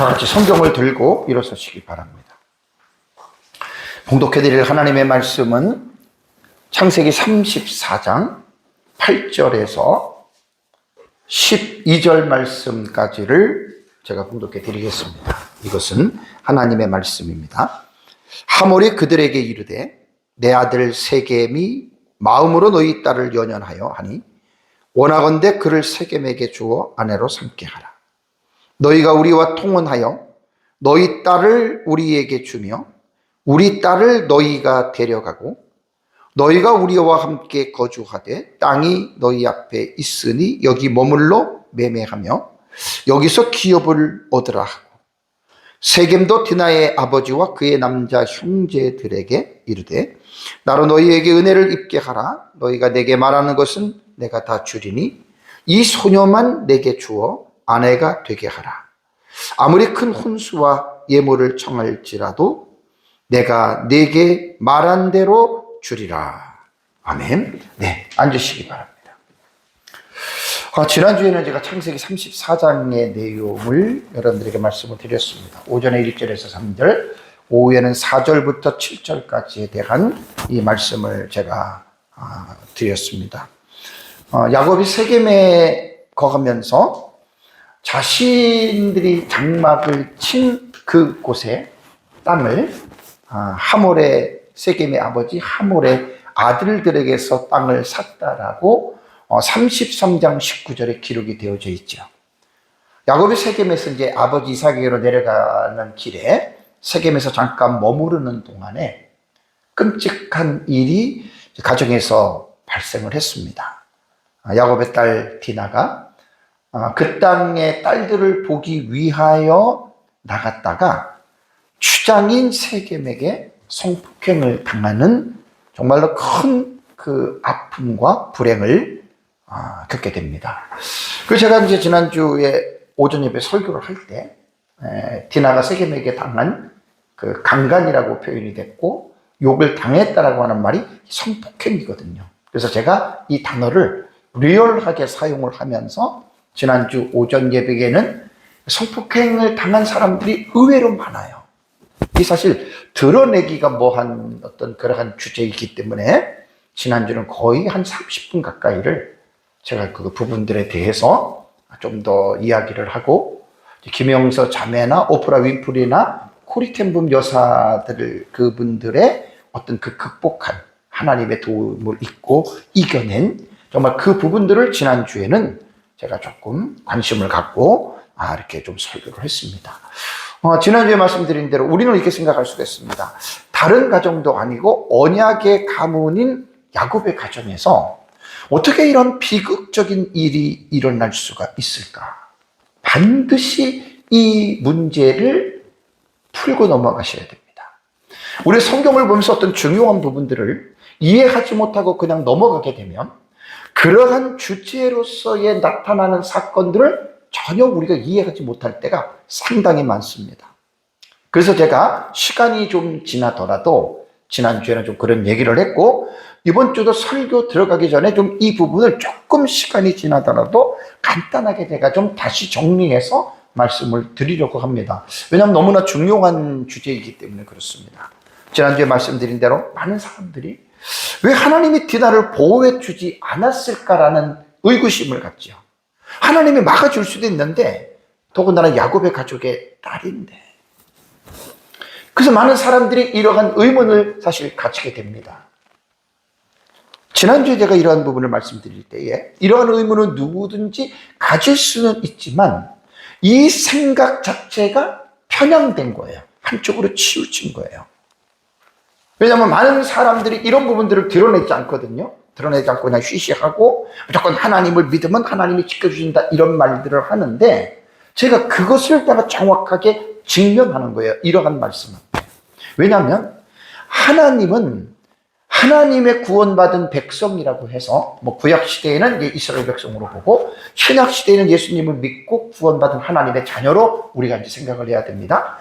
다 같이 성경을 들고 일어서시기 바랍니다. 봉독해드릴 하나님의 말씀은 창세기 34장 8절에서 12절 말씀까지를 제가 봉독해 드리겠습니다. 이것은 하나님의 말씀입니다. 하몰이 그들에게 이르되 내 아들 세겜이 마음으로 너희 딸을 연연하여 하니 원하건대 그를 세겜에게 주어 아내로 삼게 하라. 너희가 우리와 통혼하여 너희 딸을 우리에게 주며 우리 딸을 너희가 데려가고 너희가 우리와 함께 거주하되 땅이 너희 앞에 있으니 여기 머물러 매매하며 여기서 기업을 얻으라 하고 세겜도 디나의 아버지와 그의 남자 형제들에게 이르되 나로 너희에게 은혜를 입게 하라. 너희가 내게 말하는 것은 내가 다 주리니 이 소녀만 내게 주어 아내가 되게 하라. 아무리 큰 혼수와 예물을 청할지라도 내가 네게 말한 대로 주리라. 아멘. 네, 앉으시기 바랍니다. 지난주에는 제가 창세기 34장의 내용을 여러분들에게 말씀을 드렸습니다. 오전에 1절에서 3절, 오후에는 4절부터 7절까지에 대한 이 말씀을 제가 드렸습니다. 야곱이 세겜에 거하면서 자신들이 장막을 친 그곳에 땅을 하몰의 세겜의 아버지 하몰의 아들들에게서 땅을 샀다라고 33장 19절에 기록이 되어져 있죠. 야곱이 세겜에서 이제 아버지 이삭에게로 내려가는 길에 세겜에서 잠깐 머무르는 동안에 끔찍한 일이 가정에서 발생을 했습니다. 야곱의 딸 디나가 그 땅의 딸들을 보기 위하여 나갔다가 추장인 세겜에게 성폭행을 당하는 정말로 큰 그 아픔과 불행을 겪게 됩니다. 그래서 제가 이제 지난주에 오전 예배 설교를 할 때 디나가 세겜에게 당한 그 강간이라고 표현이 됐고 욕을 당했다라고 하는 말이 성폭행이거든요. 그래서 제가 이 단어를 리얼하게 사용을 하면서 지난주 오전 예배에는 성폭행을 당한 사람들이 의외로 많아요. 이 사실 드러내기가 뭐한 어떤 그러한 주제이기 때문에 지난주는 거의 한 30분 가까이를 제가 그 부분들에 대해서 좀 더 이야기를 하고 김영서 자매나 오프라 윈프리나 코리 텐붐 여사들 그분들의 어떤 그 극복한 하나님의 도움을 잊고 이겨낸 정말 그 부분들을 지난주에는 제가 조금 관심을 갖고 이렇게 좀 설교를 했습니다. 지난주에 말씀드린 대로 우리는 이렇게 생각할 수가 있습니다. 다른 가정도 아니고 언약의 가문인 야곱의 가정에서 어떻게 이런 비극적인 일이 일어날 수가 있을까? 반드시 이 문제를 풀고 넘어가셔야 됩니다. 우리 성경을 보면서 어떤 중요한 부분들을 이해하지 못하고 그냥 넘어가게 되면 그러한 주제로서의 나타나는 사건들을 전혀 우리가 이해하지 못할 때가 상당히 많습니다. 그래서 제가 시간이 좀 지나더라도 지난주에는 좀 그런 얘기를 했고 이번 주도 설교 들어가기 전에 좀 이 부분을 조금 시간이 지나더라도 간단하게 제가 좀 다시 정리해서 말씀을 드리려고 합니다. 왜냐하면 너무나 중요한 주제이기 때문에 그렇습니다. 지난주에 말씀드린 대로 많은 사람들이 왜 하나님이 디나를 보호해 주지 않았을까라는 의구심을 갖죠. 하나님이 막아줄 수도 있는데 더군다나 야곱의 가족의 딸인데 그래서 많은 사람들이 이러한 의문을 사실 가지게 됩니다. 지난주에 제가 이러한 부분을 말씀드릴 때에 이러한 의문은 누구든지 가질 수는 있지만 이 생각 자체가 편향된 거예요. 한쪽으로 치우친 거예요. 왜냐하면 많은 사람들이 이런 부분들을 드러내지 않거든요. 드러내지 않고 그냥 쉬쉬하고 무조건 하나님을 믿으면 하나님이 지켜주신다 이런 말들을 하는데 제가 그것을 다가 정확하게 직면하는 거예요. 이러한 말씀은. 왜냐하면 하나님은 하나님의 구원받은 백성이라고 해서 구약 시대에는 이스라엘 백성으로 보고 신약 시대에는 예수님을 믿고 구원받은 하나님의 자녀로 우리가 이제 생각을 해야 됩니다.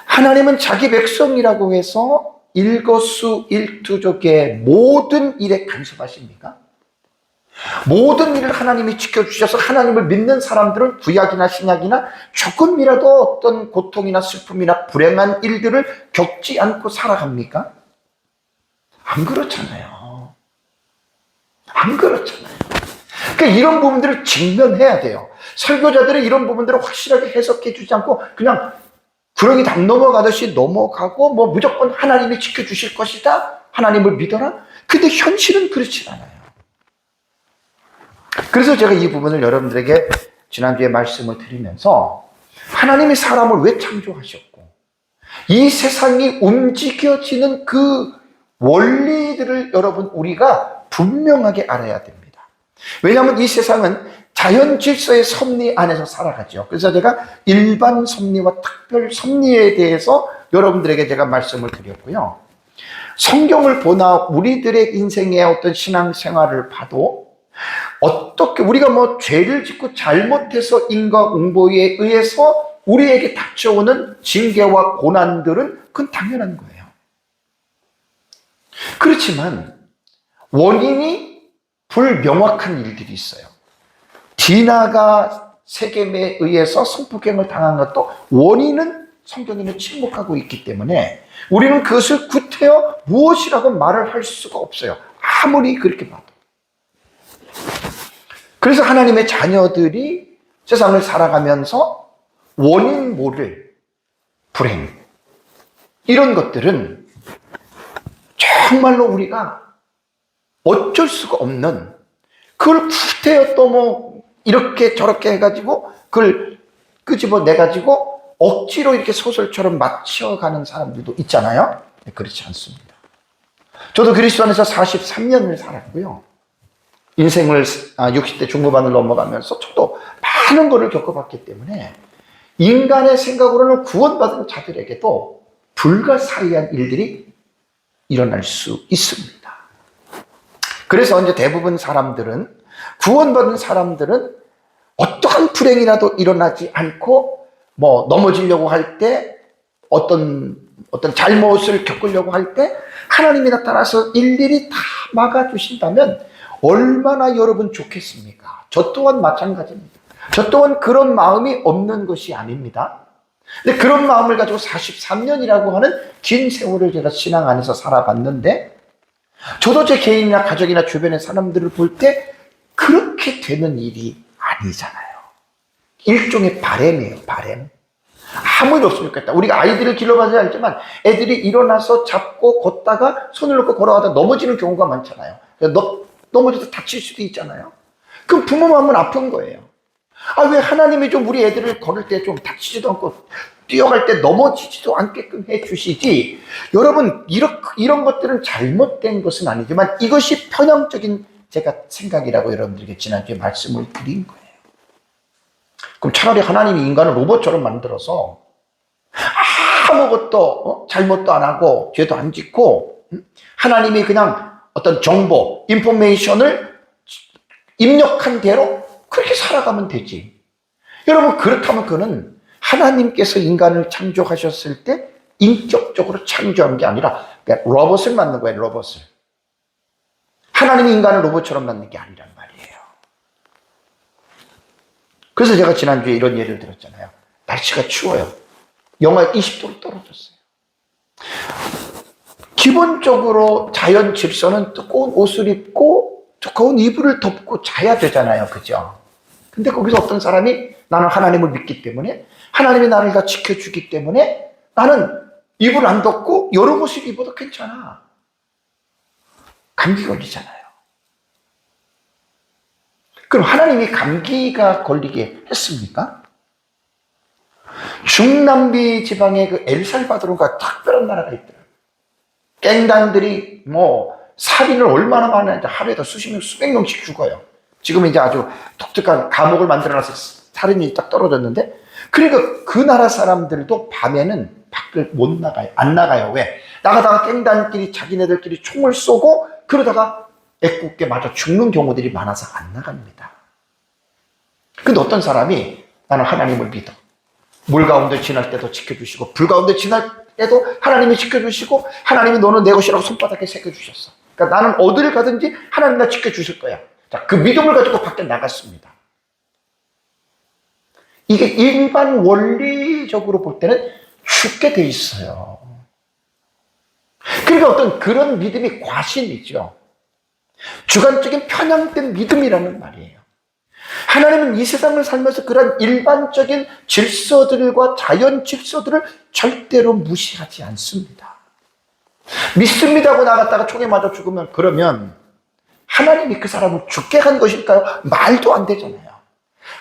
하나님은 자기 백성이라고 해서 일거수일투족의 모든 일에 간섭하십니까? 모든 일을 하나님이 지켜주셔서 하나님을 믿는 사람들은 구약이나 신약이나 조금이라도 어떤 고통이나 슬픔이나 불행한 일들을 겪지 않고 살아갑니까? 안 그렇잖아요. 안 그렇잖아요. 그러니까 이런 부분들을 직면해야 돼요. 설교자들이 이런 부분들을 확실하게 해석해 주지 않고 그냥 구렁이 담 넘어가듯이 넘어가고 뭐 무조건 하나님이 지켜주실 것이다. 하나님을 믿어라. 근데 현실은 그렇지 않아요. 그래서 제가 이 부분을 여러분들에게 지난주에 말씀을 드리면서 하나님이 사람을 왜 창조하셨고 이 세상이 움직여지는 그 원리들을 여러분 우리가 분명하게 알아야 됩니다. 왜냐하면 이 세상은 자연 질서의 섭리 안에서 살아가죠. 그래서 제가 일반 섭리와 특별 섭리에 대해서 여러분들에게 제가 말씀을 드렸고요. 성경을 보나 우리들의 인생의 어떤 신앙생활을 봐도 어떻게 우리가 뭐 죄를 짓고 잘못해서 인과응보에 의해서 우리에게 닥쳐오는 징계와 고난들은 그건 당연한 거예요. 그렇지만 원인이 불명확한 일들이 있어요. 디나가 세겜에 의해서 성폭행을 당한 것도 원인은 성경에는 침묵하고 있기 때문에 우리는 그것을 구태여 무엇이라고 말을 할 수가 없어요. 아무리 그렇게 봐도. 그래서 하나님의 자녀들이 세상을 살아가면서 원인 모를 불행 이런 것들은 정말로 우리가 어쩔 수가 없는 그걸 구태여 또 뭐 이렇게 저렇게 해가지고 그걸 끄집어내가지고 억지로 이렇게 소설처럼 맞춰가는 사람들도 있잖아요. 네, 그렇지 않습니다. 저도 그리스도 안에서 43년을 살았고요. 인생을 60대 중후반을 넘어가면서 저도 많은 것을 겪어봤기 때문에 인간의 생각으로는 구원받은 자들에게도 불가사의한 일들이 일어날 수 있습니다. 그래서 이제 대부분 사람들은 구원받은 사람들은 어떠한 불행이라도 일어나지 않고 뭐 넘어지려고 할 때 어떤 잘못을 겪으려고 할 때 하나님이 나타나서 일일이 다 막아주신다면 얼마나 여러분 좋겠습니까? 저 또한 마찬가지입니다. 저 또한 그런 마음이 없는 것이 아닙니다. 근데 그런 마음을 가지고 43년이라고 하는 긴 세월을 제가 신앙 안에서 살아봤는데 저도 제 개인이나 가족이나 주변의 사람들을 볼 때 그렇게 되는 일이 아니잖아요. 일종의 바램이에요, 바램. 아무 일 없으면 좋겠다. 우리가 아이들을 길러봐서 알지만 애들이 일어나서 잡고 걷다가 손을 놓고 걸어가다 넘어지는 경우가 많잖아요. 넘어져서 다칠 수도 있잖아요. 그럼 부모 마음은 아픈 거예요. 왜 하나님이 좀 우리 애들을 걸을 때 좀 다치지도 않고 뛰어갈 때 넘어지지도 않게끔 해주시지. 여러분 이런 것들은 잘못된 것은 아니지만 이것이 편향적인 제가 생각이라고 여러분들에게 지난주에 말씀을 드린 거예요. 그럼 차라리 하나님이 인간을 로봇처럼 만들어서 아무것도 잘못도 안 하고 죄도 안 짓고 하나님이 그냥 어떤 정보, 인포메이션을 입력한 대로 그렇게 살아가면 되지. 여러분 그렇다면 그는 하나님께서 인간을 창조하셨을 때 인격적으로 창조한 게 아니라 그러니까 로봇을 만든 거예요. 로봇을. 하나님이 인간을 로봇처럼 만든 게 아니란 말이에요. 그래서 제가 지난주에 이런 예를 들었잖아요. 날씨가 추워요. 영하 20도로 떨어졌어요. 기본적으로 자연 질서는 두꺼운 옷을 입고 두꺼운 이불을 덮고 자야 되잖아요. 그죠? 근데 거기서 어떤 사람이 나는 하나님을 믿기 때문에 하나님이 나를 다 지켜주기 때문에 나는 이불 안 덮고 여러 옷을 입어도 괜찮아. 감기 걸리잖아요. 그럼 하나님이 감기가 걸리게 했습니까? 중남미 지방의 그 엘살바도르가 특별한 나라가 있더라고요. 갱단들이 살인을 얼마나 많이 하는지 하루에도 수백 명씩 죽어요. 지금은 이제 아주 독특한 감옥을 만들어놔서 살인이 딱 떨어졌는데, 그러니까 그 나라 사람들도 밤에는 밖을 못 나가요. 안 나가요. 왜? 나가다가 갱단끼리 자기네들끼리 총을 쏘고 그러다가 애꿎게 맞아 죽는 경우들이 많아서 안 나갑니다. 근데 어떤 사람이 나는 하나님을 믿어. 물 가운데 지날 때도 지켜주시고 불 가운데 지날 때도 하나님이 지켜주시고 하나님이 너는 내 것이라고 손바닥에 새겨주셨어. 그러니까 나는 어디를 가든지 하나님 나 지켜주실 거야. 자, 그 믿음을 가지고 밖에 나갔습니다. 이게 일반 원리적으로 볼 때는 죽게 돼 있어요. 그러니까 어떤 그런 믿음이 과신이죠. 주관적인 편향된 믿음이라는 말이에요. 하나님은 이 세상을 살면서 그런 일반적인 질서들과 자연 질서들을 절대로 무시하지 않습니다. 믿습니다 하고 나갔다가 총에 맞아 죽으면 그러면 하나님이 그 사람을 죽게 한 것일까요? 말도 안 되잖아요.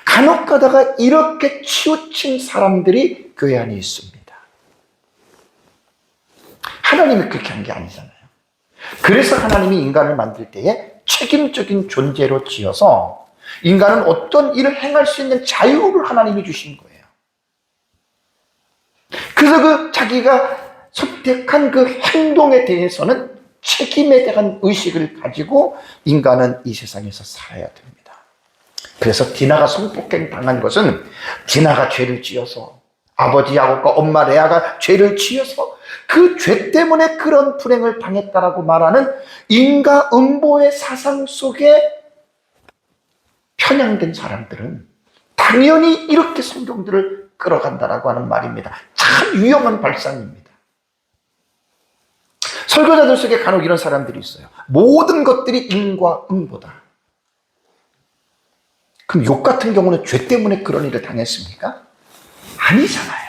간혹 가다가 이렇게 치우친 사람들이 교회 안에 있습니다. 하나님이 그렇게 한 게 아니잖아요. 그래서 하나님이 인간을 만들 때에 책임적인 존재로 지어서 인간은 어떤 일을 행할 수 있는 자유를 하나님이 주신 거예요. 그래서 그 자기가 선택한 그 행동에 대해서는 책임에 대한 의식을 가지고 인간은 이 세상에서 살아야 됩니다. 그래서 디나가 성폭행 당한 것은 디나가 죄를 지어서 아버지 야곱과 엄마 레아가 죄를 지어서 그 죄 때문에 그런 불행을 당했다라고 말하는 인과 음보의 사상 속에 편향된 사람들은 당연히 이렇게 성경들을 끌어간다라고 하는 말입니다. 참 위험한 발상입니다. 설교자들 속에 간혹 이런 사람들이 있어요. 모든 것들이 인과 음보다. 그럼 욕 같은 경우는 죄 때문에 그런 일을 당했습니까? 아니잖아요.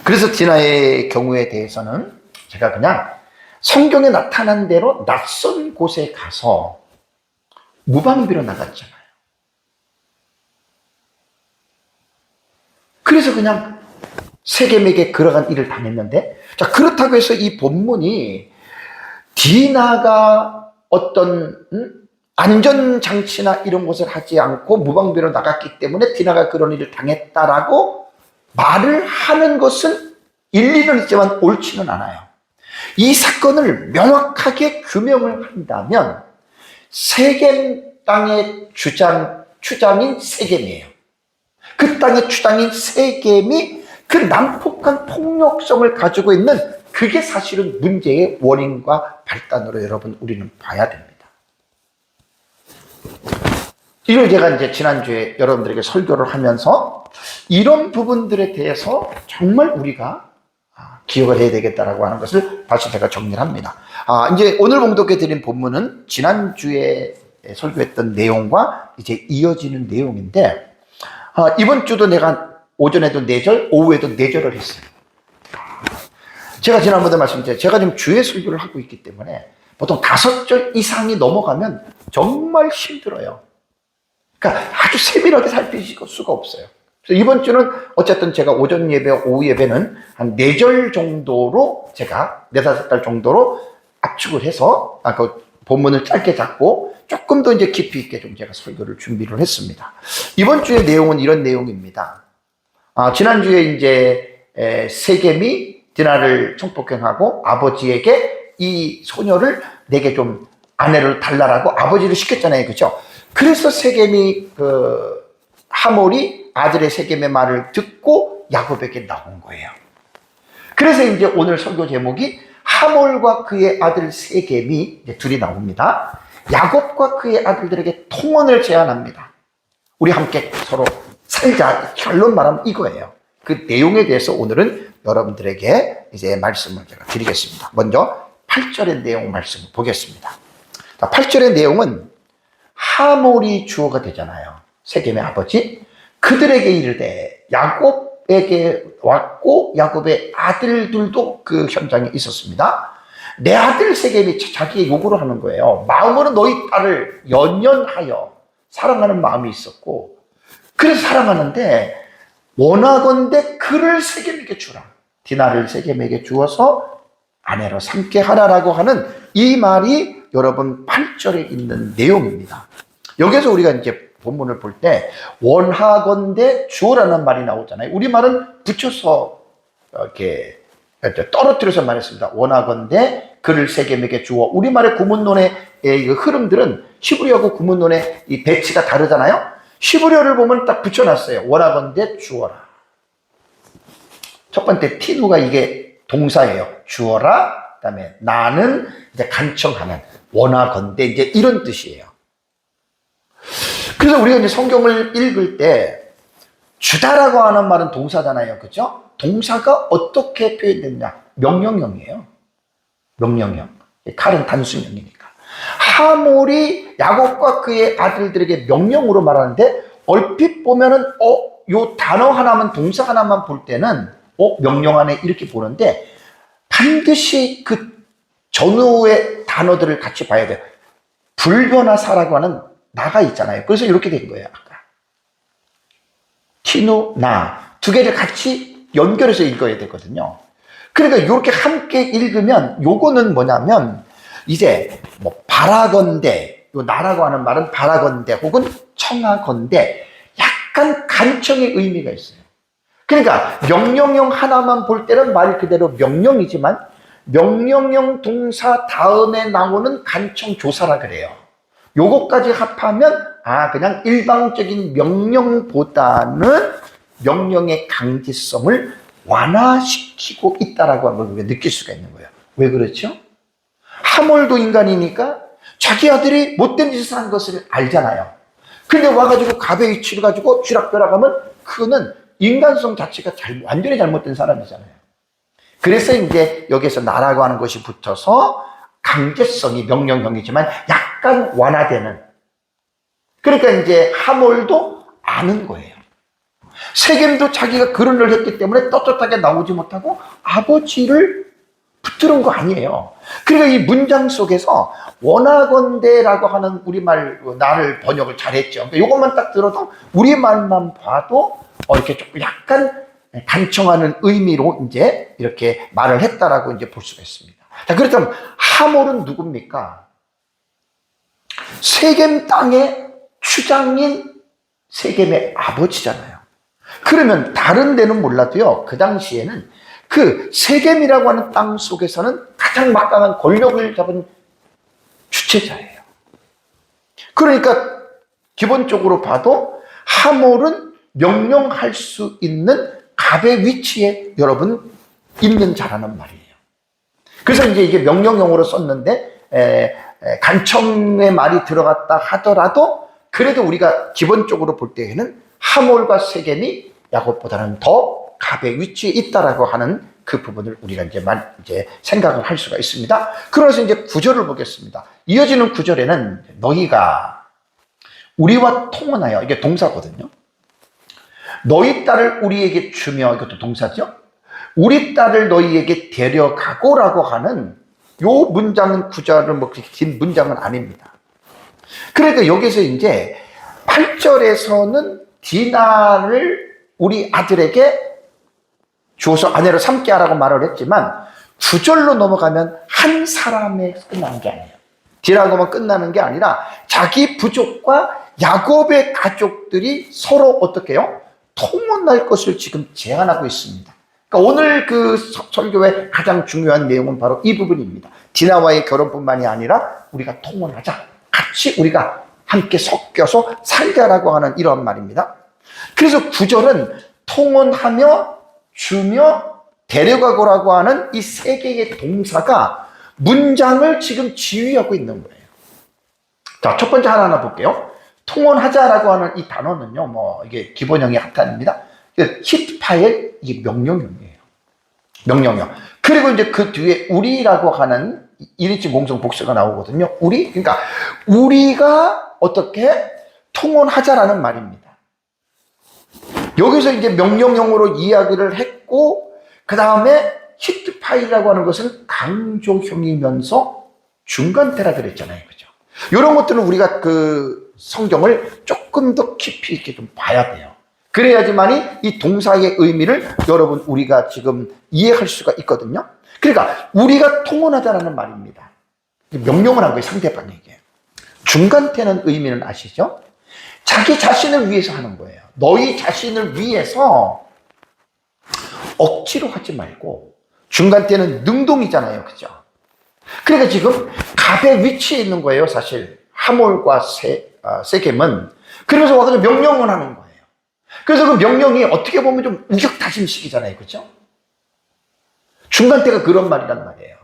그래서 디나의 경우에 대해서는 제가 그냥 성경에 나타난 대로 낯선 곳에 가서 무방비로 나갔잖아요. 그래서 그냥 세겜에게 걸어간 일을 당했는데, 자, 그렇다고 해서 이 본문이 디나가 어떤 안전장치나 이런 것을 하지 않고 무방비로 나갔기 때문에 디나가 그런 일을 당했다라고 말을 하는 것은 일리는 있지만 옳지는 않아요. 이 사건을 명확하게 규명을 한다면 세겜 땅의 주장인 세겜이에요. 그 땅의 주장인 세겜이 그 난폭한 폭력성을 가지고 있는 그게 사실은 문제의 원인과 발단으로 여러분 우리는 봐야 됩니다. 이걸 제가 이제 지난주에 여러분들에게 설교를 하면서 이런 부분들에 대해서 정말 우리가 기억을 해야 되겠다라고 하는 것을 다시 제가 정리를 합니다. 이제 오늘 봉독해 드린 본문은 지난주에 설교했던 내용과 이제 이어지는 내용인데, 이번 주도 내가 오전에도 4절, 오후에도 4절을 했어요. 제가 지난번에 말씀드렸죠. 제가 지금 주의 설교를 하고 있기 때문에 보통 5절 이상이 넘어가면 정말 힘들어요. 그러니까 아주 세밀하게 살필 수가 없어요. 그래서 이번 주는 어쨌든 제가 오전 예배, 오후 예배는 한 4절 정도로 제가 4-5달 정도로 압축을 해서 그 본문을 짧게 잡고 조금 더 이제 깊이 있게 좀 제가 설교를 준비를 했습니다. 이번 주의 내용은 이런 내용입니다. 지난주에 이제 세겜이 디나를 성폭행하고 아버지에게 이 소녀를 내게 좀 아내를 달라라고 아버지를 시켰잖아요. 그죠? 그래서 세겜이 하몰이 아들의 세겜의 말을 듣고 야곱에게 나온 거예요. 그래서 이제 오늘 설교 제목이 하몰과 그의 아들 세겜이 이제 둘이 나옵니다. 야곱과 그의 아들들에게 통혼을 제안합니다. 우리 함께 서로 살자. 결론 말하면 이거예요. 그 내용에 대해서 오늘은 여러분들에게 이제 말씀을 제가 드리겠습니다. 먼저 8절의 내용 말씀을 보겠습니다. 8절의 내용은 하몰이 주어가 되잖아요. 세겜의 아버지. 그들에게 이르되 야곱에게 왔고 야곱의 아들들도 그 현장에 있었습니다. 내 아들 세겜이 자기의 요구를 하는 거예요. 마음으로 너희 딸을 연연하여 사랑하는 마음이 있었고, 그래서 사랑하는데 원하건대 그를 세겜에게 주라. 디나를 세겜에게 주어서 아내로 삼게 하라라고 하는 이 말이 여러분 8절에 있는 내용입니다. 여기서 우리가 이제 본문을 볼 때 원하건대 주어라는 말이 나오잖아요. 우리말은 붙여서 이렇게 떨어뜨려서 말했습니다. 원하건대 그를 세겜에게 주어. 우리말의 구문론의 흐름들은 히브리어하고 구문론의 이 배치가 다르잖아요. 히브리어를 보면 딱 붙여놨어요. 원하건대 주어라. 첫 번째 티누가 이게 동사예요. 주어라. 그다음에 나는 이제 간청하는 원하건대 이제 이런 뜻이에요. 그래서 우리가 이제 성경을 읽을 때 주다라고 하는 말은 동사잖아요. 그죠? 동사가 어떻게 표현됐냐? 명령형이에요. 명령형. 칼은 단수형이니까. 하몰이 야곱과 그의 아들들에게 명령으로 말하는데 얼핏 보면은 요 단어 하나만 동사 하나만 볼 때는 명령하네 이렇게 보는데 반드시 그 전후의 단어들을 같이 봐야 돼요. 불변하사라고 하는 나가 있잖아요. 그래서 이렇게 된 거예요. 아까 티누 나 두 개를 같이 연결해서 읽어야 되거든요. 그러니까 이렇게 함께 읽으면 요거는 뭐냐면 이제 뭐 바라건대 요 나라고 하는 말은 바라건대 혹은 청하건대 약간 간청의 의미가 있어요. 그러니까 명령형 하나만 볼 때는 말 그대로 명령이지만 명령형 동사 다음에 나오는 간청 조사라 그래요. 요것까지 합하면 그냥 일방적인 명령보다는 명령의 강제성을 완화시키고 있다라고 하는 걸 우리가 느낄 수가 있는 거예요. 왜 그렇죠? 하몰도 인간이니까 자기 아들이 못된 짓을 한 것을 알잖아요. 근데 와가지고 갑의 위치를 가지고 쥐락펴락하면 그거는 인간성 자체가 완전히 잘못된 사람이잖아요. 그래서 이제 여기서 나라고 하는 것이 붙어서 강제성이 명령형이지만 약간 완화되는. 그러니까 이제 하몰도 아는 거예요. 세겜도 자기가 그런 일을 했기 때문에 떳떳하게 나오지 못하고 아버지를 붙들은 거 아니에요. 그러니까 이 문장 속에서 원하건대라고 하는 우리말 나를 번역을 잘했죠. 그러니까 이것만 딱 들어도 우리말만 봐도 이렇게 조금 약간 간청하는 의미로 이제 이렇게 말을 했다라고 이제 볼 수가 있습니다. 자, 그렇다면 하몰은 누굽니까? 세겜 땅의 추장인 세겜의 아버지잖아요. 그러면 다른 데는 몰라도요, 그 당시에는 그 세겜이라고 하는 땅 속에서는 가장 막강한 권력을 잡은 주체자예요. 그러니까 기본적으로 봐도 하몰은 명령할 수 있는 갑의 위치에 여러분 있는 자라는 말이에요. 그래서 이제 이게 명령형으로 썼는데 간청의 말이 들어갔다 하더라도 그래도 우리가 기본적으로 볼 때에는 하몰과 세겜이 야곱보다는 더 갑의 위치에 있다라고 하는 그 부분을 우리가 이제 생각을 할 수가 있습니다. 그래서 이제 구절을 보겠습니다. 이어지는 구절에는 너희가 우리와 통혼하여, 이게 동사거든요. 너희 딸을 우리에게 주며, 이것도 동사죠. 우리 딸을 너희에게 데려가고라고 하는 요 문장은 구절은 뭐 그렇게 긴 문장은 아닙니다. 그러니까 여기서 이제 8절에서는 디나를 우리 아들에게 주어서 아내로 삼게 하라고 말을 했지만 9절로 넘어가면 한 사람에 끝나는 게 아니에요. 디나고만 끝나는 게 아니라 자기 부족과 야곱의 가족들이 서로 어떻게 해요? 통혼할 것을 지금 제안하고 있습니다. 그러니까 오늘 그 설교의 가장 중요한 내용은 바로 이 부분입니다. 디나와의 결혼뿐만이 아니라 우리가 통혼하자. 같이 우리가 함께 섞여서 살자라고 하는 이런 말입니다. 그래서 9절은 통혼하며 주며 데려가고라고 하는 이 세 개의 동사가 문장을 지금 지휘하고 있는 거예요. 자, 첫 번째 하나하나 볼게요. 통혼하자라고 하는 이 단어는요, 뭐, 이게 기본형의 합단입니다. 히트파엘, 이게 명령형이에요. 명령형. 그리고 이제 그 뒤에 우리라고 하는 1인칭 공성 복수가 나오거든요. 우리? 그러니까, 우리가 어떻게 통혼하자라는 말입니다. 여기서 이제 명령형으로 이야기를 했고, 그 다음에 히트파일이라고 하는 것은 강조형이면서 중간태라 그랬잖아요. 그죠? 이런 것들은 우리가 그 성경을 조금 더 깊이 있게 좀 봐야 돼요. 그래야지만이 이 동사의 의미를 여러분 우리가 지금 이해할 수가 있거든요. 그러니까 우리가 통혼하자라는 말입니다. 명령을 한 거예요. 상대방에게. 중간태는 의미는 아시죠? 자기 자신을 위해서 하는 거예요. 너희 자신을 위해서 억지로 하지 말고, 중간태는 능동이잖아요. 그죠? 그러니까 지금 갑의 위치에 있는 거예요. 사실 하몰과 세겜은. 그러면서 와서 명령을 하는 거예요. 그래서 그 명령이 어떻게 보면 좀 우격다짐식이잖아요. 그죠? 중간태가 그런 말이란 말이에요.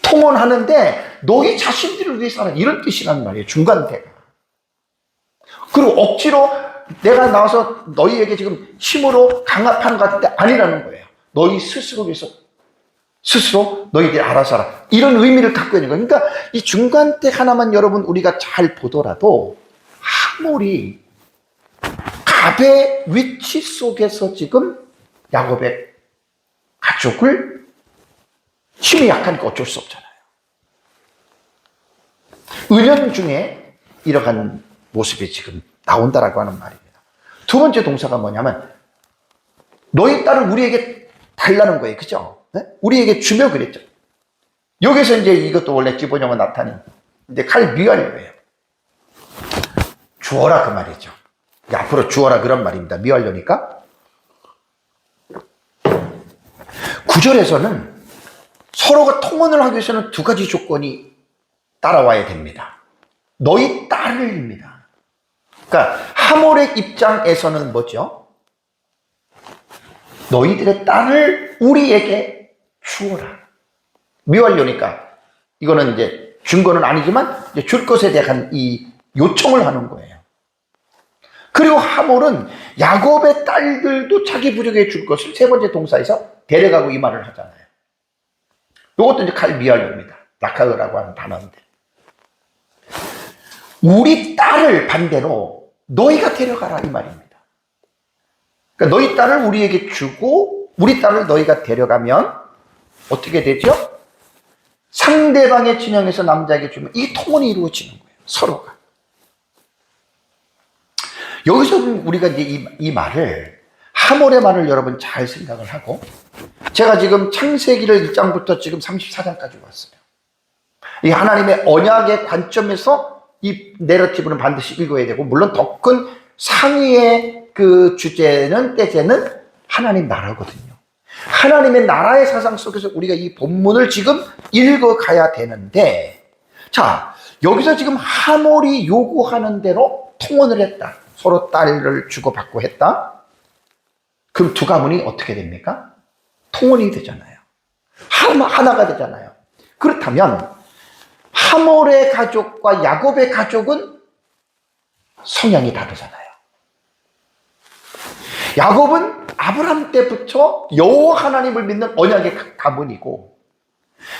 통혼하는데 너희 자신들을 위해서 하는 이런 뜻이란 말이에요. 중간대가. 그리고 억지로 내가 나와서 너희에게 지금 힘으로 강압하는 것 같은데 아니라는 거예요. 너희 스스로 위해서 스스로 너희들이 알아서 하라. 이런 의미를 갖고 있는 거예요. 그러니까 이 중간대 하나만 여러분 우리가 잘 보더라도 하몰이 갑의 위치 속에서 지금 야곱의 가족을 힘이 약하니까 어쩔 수 없잖아요. 은연중에 이러한 모습이 지금 나온다라고 하는 말입니다. 두 번째 동사가 뭐냐면 너희 딸을 우리에게 달라는 거예요. 그죠? 네? 우리에게 주며 그랬죠. 여기서 이제 이것도 원래 기본형은 나타낸 근데 칼 미완료예요. 주어라 그 말이죠. 앞으로 주어라 그런 말입니다. 미완료니까. 9절에서는 서로가 통혼을 하기 위해서는 두 가지 조건이 따라와야 됩니다. 너희 딸을입니다. 그러니까 하몰의 입장에서는 뭐죠? 너희들의 딸을 우리에게 주어라. 미완료니까 이거는 이제 준 거는 아니지만 이제 줄 것에 대한 이 요청을 하는 거예요. 그리고 하몰은 야곱의 딸들도 자기 부족에 줄 것을 세 번째 동사에서 데려가고 이 말을 하잖아요. 이것도 이제 칼 미완료입니다. 라카흐라고 하는 단어인데. 우리 딸을 반대로 너희가 데려가라 이 말입니다. 그러니까 너희 딸을 우리에게 주고 우리 딸을 너희가 데려가면 어떻게 되죠? 상대방의 진영에서 남자에게 주면 이 통혼이 이루어지는 거예요. 서로가. 여기서 우리가 이제 이 말을 하몰의 말을 여러분 잘 생각을 하고 제가 지금 창세기를 1장부터 지금 34장까지 왔어요. 이 하나님의 언약의 관점에서 이 내러티브는 반드시 읽어야 되고 물론 더 큰 상위의 그 주제는 때제는 하나님 나라거든요. 하나님의 나라의 사상 속에서 우리가 이 본문을 지금 읽어가야 되는데 자 여기서 지금 하몰이 요구하는 대로 통혼을 했다. 서로 딸을 주고받고 했다. 그럼 두 가문이 어떻게 됩니까? 통혼이 되잖아요. 하나가 되잖아요. 그렇다면 하몰의 가족과 야곱의 가족은 성향이 다르잖아요. 야곱은 아브람 때부터 여호와 하나님을 믿는 언약의 가문이고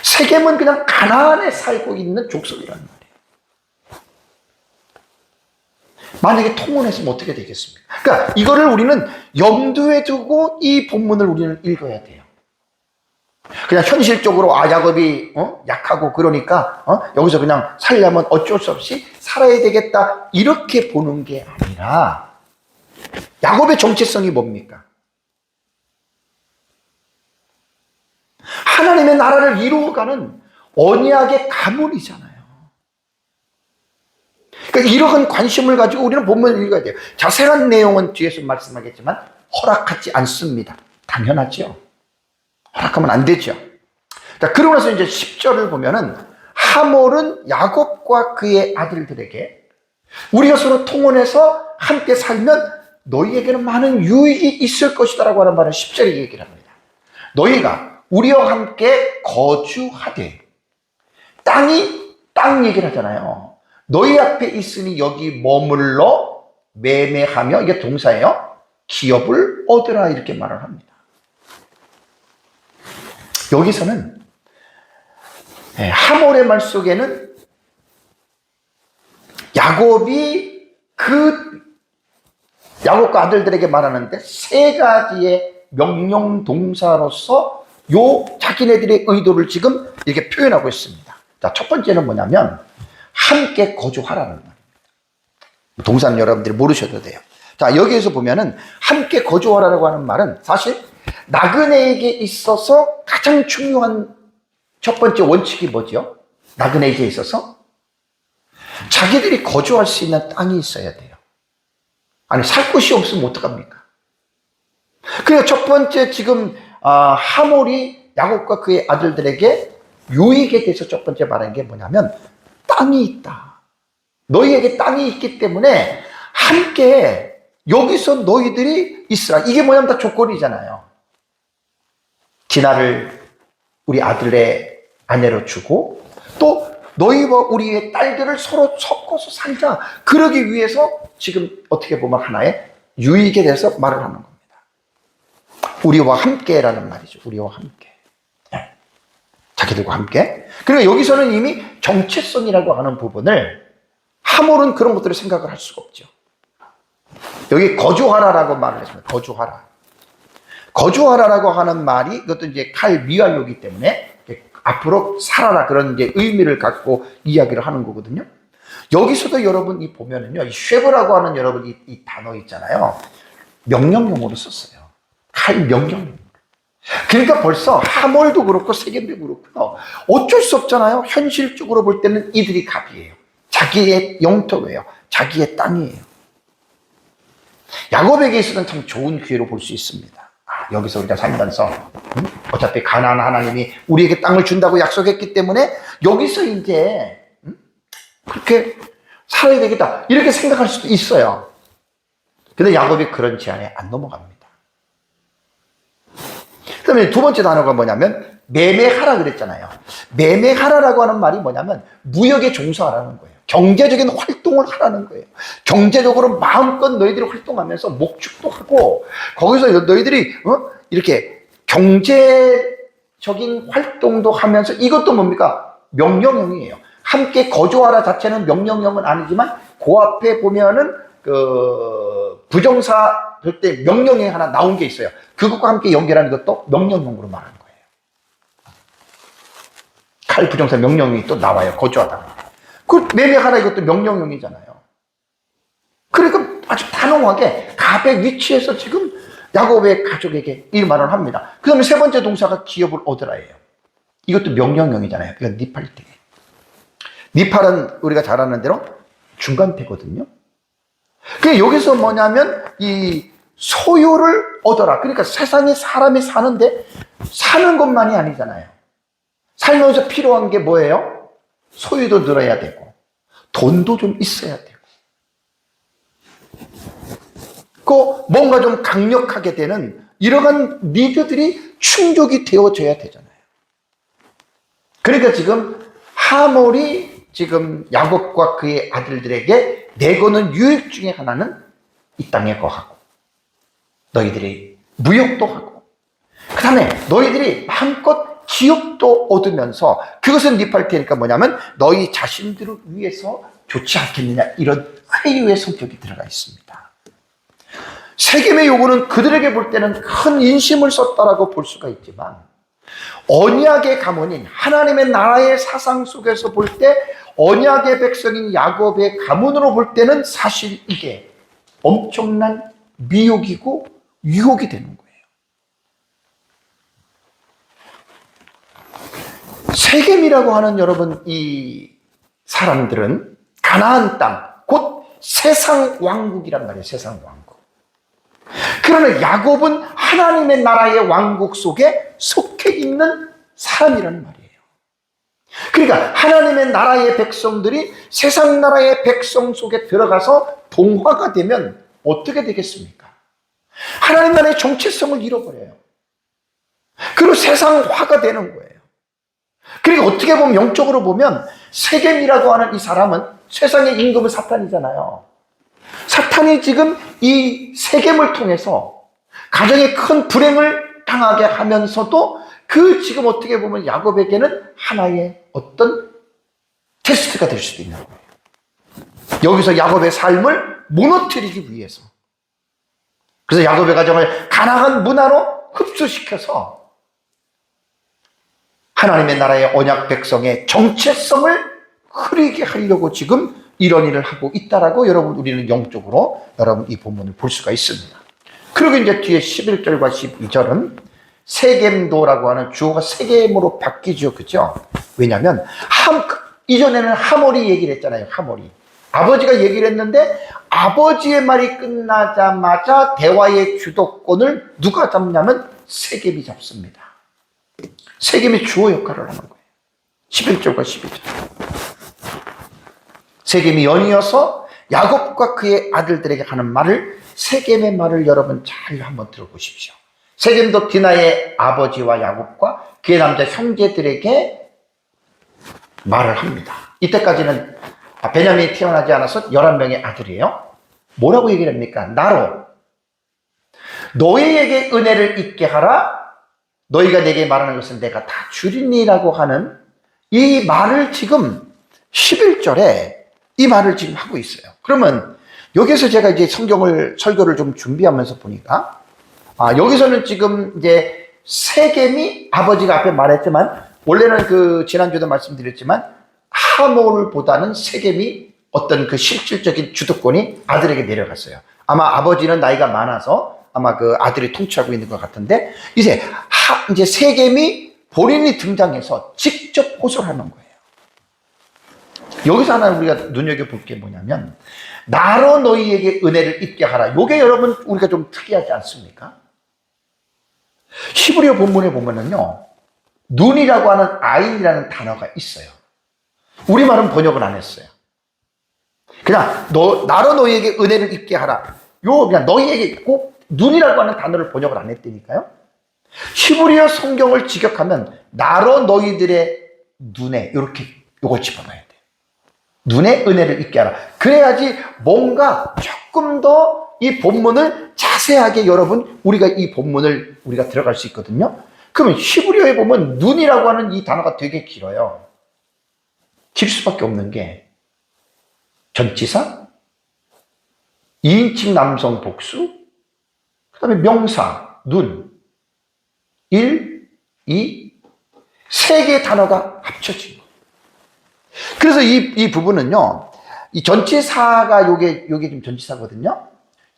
세겜은 그냥 가나안에 살고 있는 족속이란 말이에요. 만약에 통혼했으면 어떻게 되겠습니까? 그러니까 이거를 우리는 염두에 두고 이 본문을 우리는 읽어야 돼요. 그냥 현실적으로 야곱이 약하고 그러니까 여기서 그냥 살려면 어쩔 수 없이 살아야 되겠다 이렇게 보는 게 아니라 야곱의 정체성이 뭡니까? 하나님의 나라를 이루어가는 언약의 가문이잖아요. 그러니까 이러한 관심을 가지고 우리는 본문을 읽어야 돼요. 자세한 내용은 뒤에서 말씀하겠지만 허락하지 않습니다. 당연하죠. 허락하면 안 되죠. 자, 그러고 나서 이제 10절을 보면은 하몰은 야곱과 그의 아들들에게 우리가 서로 통혼해서 함께 살면 너희에게는 많은 유익이 있을 것이다 라고 하는 말은 10절에 얘기를 합니다. 너희가 우리와 함께 거주하되 땅 얘기를 하잖아요. 너희 앞에 있으니 여기 머물러 매매하며 이게 동사예요. 기업을 얻으라 이렇게 말을 합니다. 여기서는 하몰의 말 속에는 야곱이 야곱과 아들들에게 말하는데 세 가지의 명령 동사로서 자기네들의 의도를 지금 이렇게 표현하고 있습니다. 자, 첫 번째는 뭐냐면 함께 거주하라는 말입니다. 동사는 여러분들이 모르셔도 돼요. 자, 여기에서 보면은 함께 거주하라고 하는 말은 사실 나그네에게 있어서 가장 중요한 첫 번째 원칙이 뭐죠? 나그네에게 있어서 자기들이 거주할 수 있는 땅이 있어야 돼요. 아니, 살 곳이 없으면 어떡합니까? 그래서 첫 번째 지금 하몰이 야곱과 그의 아들들에게 유익에 대해서 첫 번째 말한 게 뭐냐면 땅이 있다. 너희에게 땅이 있기 때문에 함께 여기서 너희들이 있으라. 이게 뭐냐면 다 조건이잖아요. 디나를 우리 아들의 아내로 주고 또 너희와 우리의 딸들을 서로 섞어서 살자. 그러기 위해서 지금 어떻게 보면 하나의 유익에 대해서 말을 하는 겁니다. 우리와 함께라는 말이죠. 우리와 함께. 자기들과 함께. 그러니까 여기서는 이미 정체성이라고 하는 부분을 하몰은 그런 것들을 생각을 할 수가 없죠. 여기 거주하라라고 말을 했습니다. 거주하라. 거주하라라고 하는 말이 그것도 이제 칼 미완료이기 때문에 앞으로 살아라 그런 이제 의미를 갖고 이야기를 하는 거거든요. 여기서도 여러분 이 보면은요, 이 쉐브라고 하는 여러분 이 단어 있잖아요. 명령용어로 썼어요. 칼 명령용. 그러니까 벌써 하몰도 그렇고 세겜도 그렇고요. 어쩔 수 없잖아요. 현실적으로 볼 때는 이들이 갑이에요. 자기의 영토예요. 자기의 땅이에요. 야곱에게 있어서는 참 좋은 기회로 볼 수 있습니다. 여기서 우리가 살면서 어차피 가나안 하나님이 우리에게 땅을 준다고 약속했기 때문에 여기서 이제 그렇게 살아야 되겠다 이렇게 생각할 수도 있어요. 근데 야곱이 그런 제안에 안 넘어갑니다. 그 다음에 두 번째 단어가 뭐냐면 매매하라 그랬잖아요. 매매하라라고 하는 말이 뭐냐면 무역에 종사하라는 거예요. 경제적인 활동을 하라는 거예요. 경제적으로 마음껏 너희들이 활동하면서 목축도 하고 거기서 너희들이 이렇게 경제적인 활동도 하면서 이것도 뭡니까? 명령형이에요. 함께 거주하라 자체는 명령형은 아니지만 그 앞에 보면은 그 부정사 될 때 명령형이 하나 나온 게 있어요. 그것과 함께 연결하는 것도 명령형으로 말하는 거예요. 칼 부정사 명령형이 또 나와요. 거주하다. 그 매매하라 이것도 명령형이잖아요. 그러니까 아주 단호하게 갑의 위치에서 지금 야곱의 가족에게 이 말을 합니다. 그 다음에 세 번째 동사가 기업을 얻으라예요. 이것도 명령형이잖아요. 이건 니팔때. 니팔은 우리가 잘 아는 대로 중간태거든요. 그러니까 여기서 뭐냐면 이 소유를 얻어라. 그러니까 세상에 사람이 사는데 사는 것만이 아니잖아요. 살면서 필요한 게 뭐예요? 소유도 늘어야 되고 돈도 좀 있어야 되고 그 뭔가 좀 강력하게 되는 이러한 니드들이 충족이 되어져야 되잖아요. 그러니까 지금 하몰이 지금 야곱과 그의 아들들에게 내거는 유익 중에 하나는 이 땅에 거하고 너희들이 무역도 하고 그 다음에 너희들이 마음껏 기업도 얻으면서 그것은 니팔테니까 뭐냐면 너희 자신들을 위해서 좋지 않겠느냐 이런 회유의 성격이 들어가 있습니다. 세겜의 요구는 그들에게 볼 때는 큰 인심을 썼다라고 볼 수가 있지만 언약의 가문인 하나님의 나라의 사상 속에서 볼 때 언약의 백성인 야곱의 가문으로 볼 때는 사실 이게 엄청난 미혹이고 유혹이 되는 거예요. 세겜이라고 하는 여러분 이 사람들은 가나안 땅, 곧 세상 왕국이란 말이에요. 세상 왕국. 그러나 야곱은 하나님의 나라의 왕국 속에 속해 있는 사람이라는 말이에요. 그러니까 하나님의 나라의 백성들이 세상 나라의 백성 속에 들어가서 동화가 되면 어떻게 되겠습니까? 하나님 나라의 정체성을 잃어버려요. 그리고 세상화가 되는 거예요. 그러니까 어떻게 보면 영적으로 보면 세겜이라고 하는 이 사람은 세상의 임금은 사탄이잖아요. 사탄이 지금 이 세겜을 통해서 가정에 큰 불행을 당하게 하면서도 그 지금 어떻게 보면 야곱에게는 하나의 어떤 테스트가 될 수도 있는 거예요. 여기서 야곱의 삶을 무너뜨리기 위해서. 그래서 야곱의 가정을 가나안 문화로 흡수시켜서 하나님의 나라의 언약 백성의 정체성을 흐리게 하려고 지금 이런 일을 하고 있다라고 여러분 우리는 영적으로 여러분 이 본문을 볼 수가 있습니다. 그리고 이제 뒤에 11절과 12절은 세겜도라고 하는 주어가 세겜으로 바뀌죠. 그죠? 왜냐하면 이전에는 하몰이 얘기를 했잖아요. 하몰이. 아버지가 얘기를 했는데 아버지의 말이 끝나자마자 대화의 주도권을 누가 잡냐면 세겜이 잡습니다. 세겜이 주어 역할을 하는 거예요. 11절과 12절. 세겜이 연이어서 야곱과 그의 아들들에게 하는 말을 세겜의 말을 여러분 잘 한번 들어보십시오. 세겜도 디나의 아버지와 야곱과 그의 남자 형제들에게 말을 합니다. 이때까지는 베냐민이 태어나지 않아서 11명의 아들이에요. 뭐라고 얘기를 합니까? 나로 너희에게 은혜를 있게 하라. 너희가 내게 말하는 것은 내가 다 주리니라고 하는 이 말을 지금 11절에 이 말을 지금 하고 있어요. 그러면 여기서 제가 이제 설교를 좀 준비하면서 보니까 여기서는 지금 이제 세겜이 아버지가 앞에 말했지만 원래는 지난주에도 말씀드렸지만 하몰보다는 세겜이 어떤 그 실질적인 주도권이 아들에게 내려갔어요. 아마 아버지는 나이가 많아서 아마 그 아들이 통치하고 있는 것 같은데 이제 세겜이 본인이 등장해서 직접 호소하는 거예요. 여기서 하나 우리가 눈여겨볼 게 뭐냐면 나로 너희에게 은혜를 있게 하라. 이게 여러분 우리가 좀 특이하지 않습니까? 히브리어 본문에 보면은요 눈이라고 하는 아인이라는 단어가 있어요. 우리말은 번역을 안 했어요. 그냥 나로 너희에게 은혜를 있게 하라. 그냥 너희에게 꼭 눈이라고 하는 단어를 번역을 안 했다니까요. 히브리어 성경을 직역하면 나로 너희들의 눈에 이렇게 요걸 집어넣어야 돼요. 눈에 은혜를 있게 하라. 그래야지 뭔가 조금 더 이 본문을 자세하게 여러분 우리가 이 본문을 우리가 들어갈 수 있거든요. 그러면 히브리어에 보면 눈이라고 하는 이 단어가 되게 길어요. 길 수밖에 없는 게 전치사, 2인칭 남성 복수, 그 다음에 명사, 눈, 1, 2, 세 개의 단어가 합쳐진 거예요. 그래서 이 부분은요, 이 전치사가 요게 지금 전치사거든요.